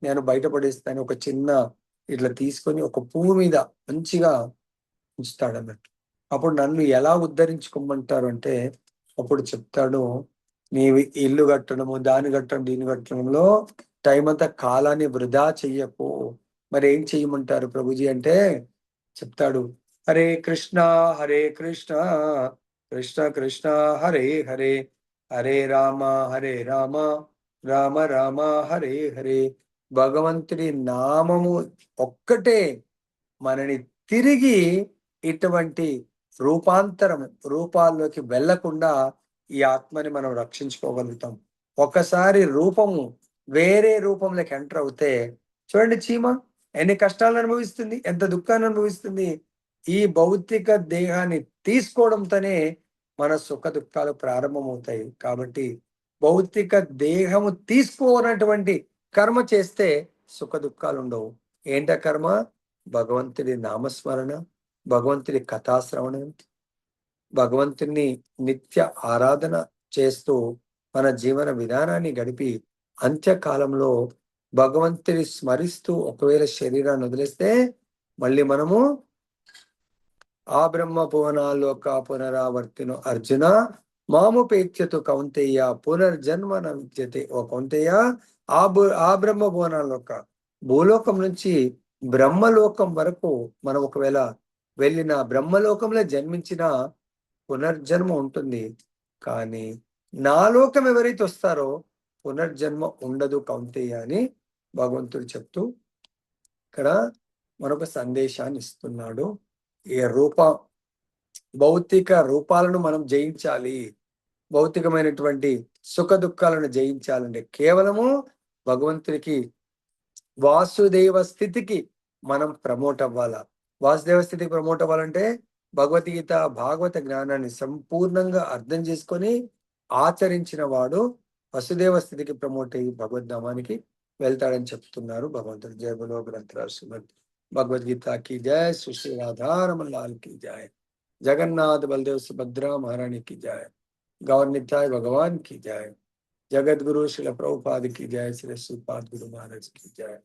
నేను బయటపడేస్తాను, ఒక చిన్న ఇట్లా తీసుకొని ఒక పువ్వు మీద మంచిగా ఉంచుతాడు అన్నట్టు. అప్పుడు నన్ను ఎలా ఉద్ధరించుకోమంటారు అంటే, అప్పుడు చెప్తాడు, నీవి ఇల్లు కట్టడము, దాన్ని కట్టడం, దీన్ని కట్టడంలో టైం అంతా కాలాన్ని వృధా చెయ్యకు. మరి ఏం చెయ్యమంటారు ప్రభుజీ అంటే, చెప్తాడు, హరే కృష్ణ హరే కృష్ణ కృష్ణ కృష్ణ హరే హరే, హరే రామ హరే రామ రామ రామ హరే హరే. భగవంతుడి నామము ఒక్కటే మనని తిరిగి ఇటువంటి రూపాంతరం రూపాల్లోకి వెళ్ళకుండా ఈ ఆత్మని మనం రక్షించుకోగలుగుతాం. ఒకసారి రూపము వేరే రూపంలోకి ఎంటర్ అవుతే, చూడండి చీమ ఎన్ని కష్టాలను అనుభవిస్తుంది, ఎంత దుఃఖాన్ని అనుభవిస్తుంది. ఈ భౌతిక దేహాన్ని తీసుకోవడంతోనే మన సుఖ దుఃఖాలు ప్రారంభమవుతాయి. కాబట్టి భౌతిక దేహము తీసుకోనటువంటి కర్మ చేస్తే సుఖ దుఃఖాలు ఉండవు. ఏంట కర్మ? భగవంతుడి నామస్మరణ, భగవంతుడి కథాశ్రవణం, భగవంతుని నిత్య ఆరాధన చేస్తూ మన జీవన విధానాన్ని గడిపి అంత్యకాలంలో భగవంతుని స్మరిస్తూ ఒకవేళ శరీరాన్ని వదిలేస్తే మళ్ళీ మనము ఆ బ్రహ్మ భువనాలోక పునరావర్తిను అర్జున మాముపేక్షతు కౌంతేయ పునర్జన్మ న విద్యతే. ఓ కౌంతేయ, ఆ బ్రహ్మ భువనాలోక భూలోకం నుంచి బ్రహ్మలోకం వరకు మనం ఒకవేళ వెళ్ళిన బ్రహ్మలోకంలో జన్మించిన పునర్జన్మ ఉంటుంది. కానీ నా లోకం ఎవరైతే వస్తారో పునర్జన్మ ఉండదు కౌంతేయ అని భగవంతుడు చెప్తూ ఇక్కడ మరొక సందేశాన్ని ఇస్తున్నాడు. ఈ భౌతిక రూపాలను మనం జయించాలి, భౌతికమైనటువంటి సుఖ దుఃఖాలను జయించాలంటే కేవలము భగవంతునికి వాసుదేవ స్థితికి మనం ప్రమోట్ అవ్వాలా. వాసుదేవ స్థితికి ప్రమోట్ అవ్వాలంటే భగవద్గీత భాగవత జ్ఞానాన్ని సంపూర్ణంగా అర్థం చేసుకొని ఆచరించిన వాడు వసుదేవ స్థితికి ప్రమోట్ అయ్యి భగవద్ధామానికి వెళ్తాడని చెప్తున్నారు భగవంతుడు. జయ బలో గ్రంథరాజ్ శ్రీమద్ భగవద్గీతకి జయ, శ్రీ రాధారమణ లాల్ की जय, जगन्नाथ बलदेव सुभद्रा महारानी की जय, गौर नित्याय भगवान की जय, जगत गुरु श्रील प्रभुपाद की जय, श्री श्रीपाद गुरु महाराज की जय।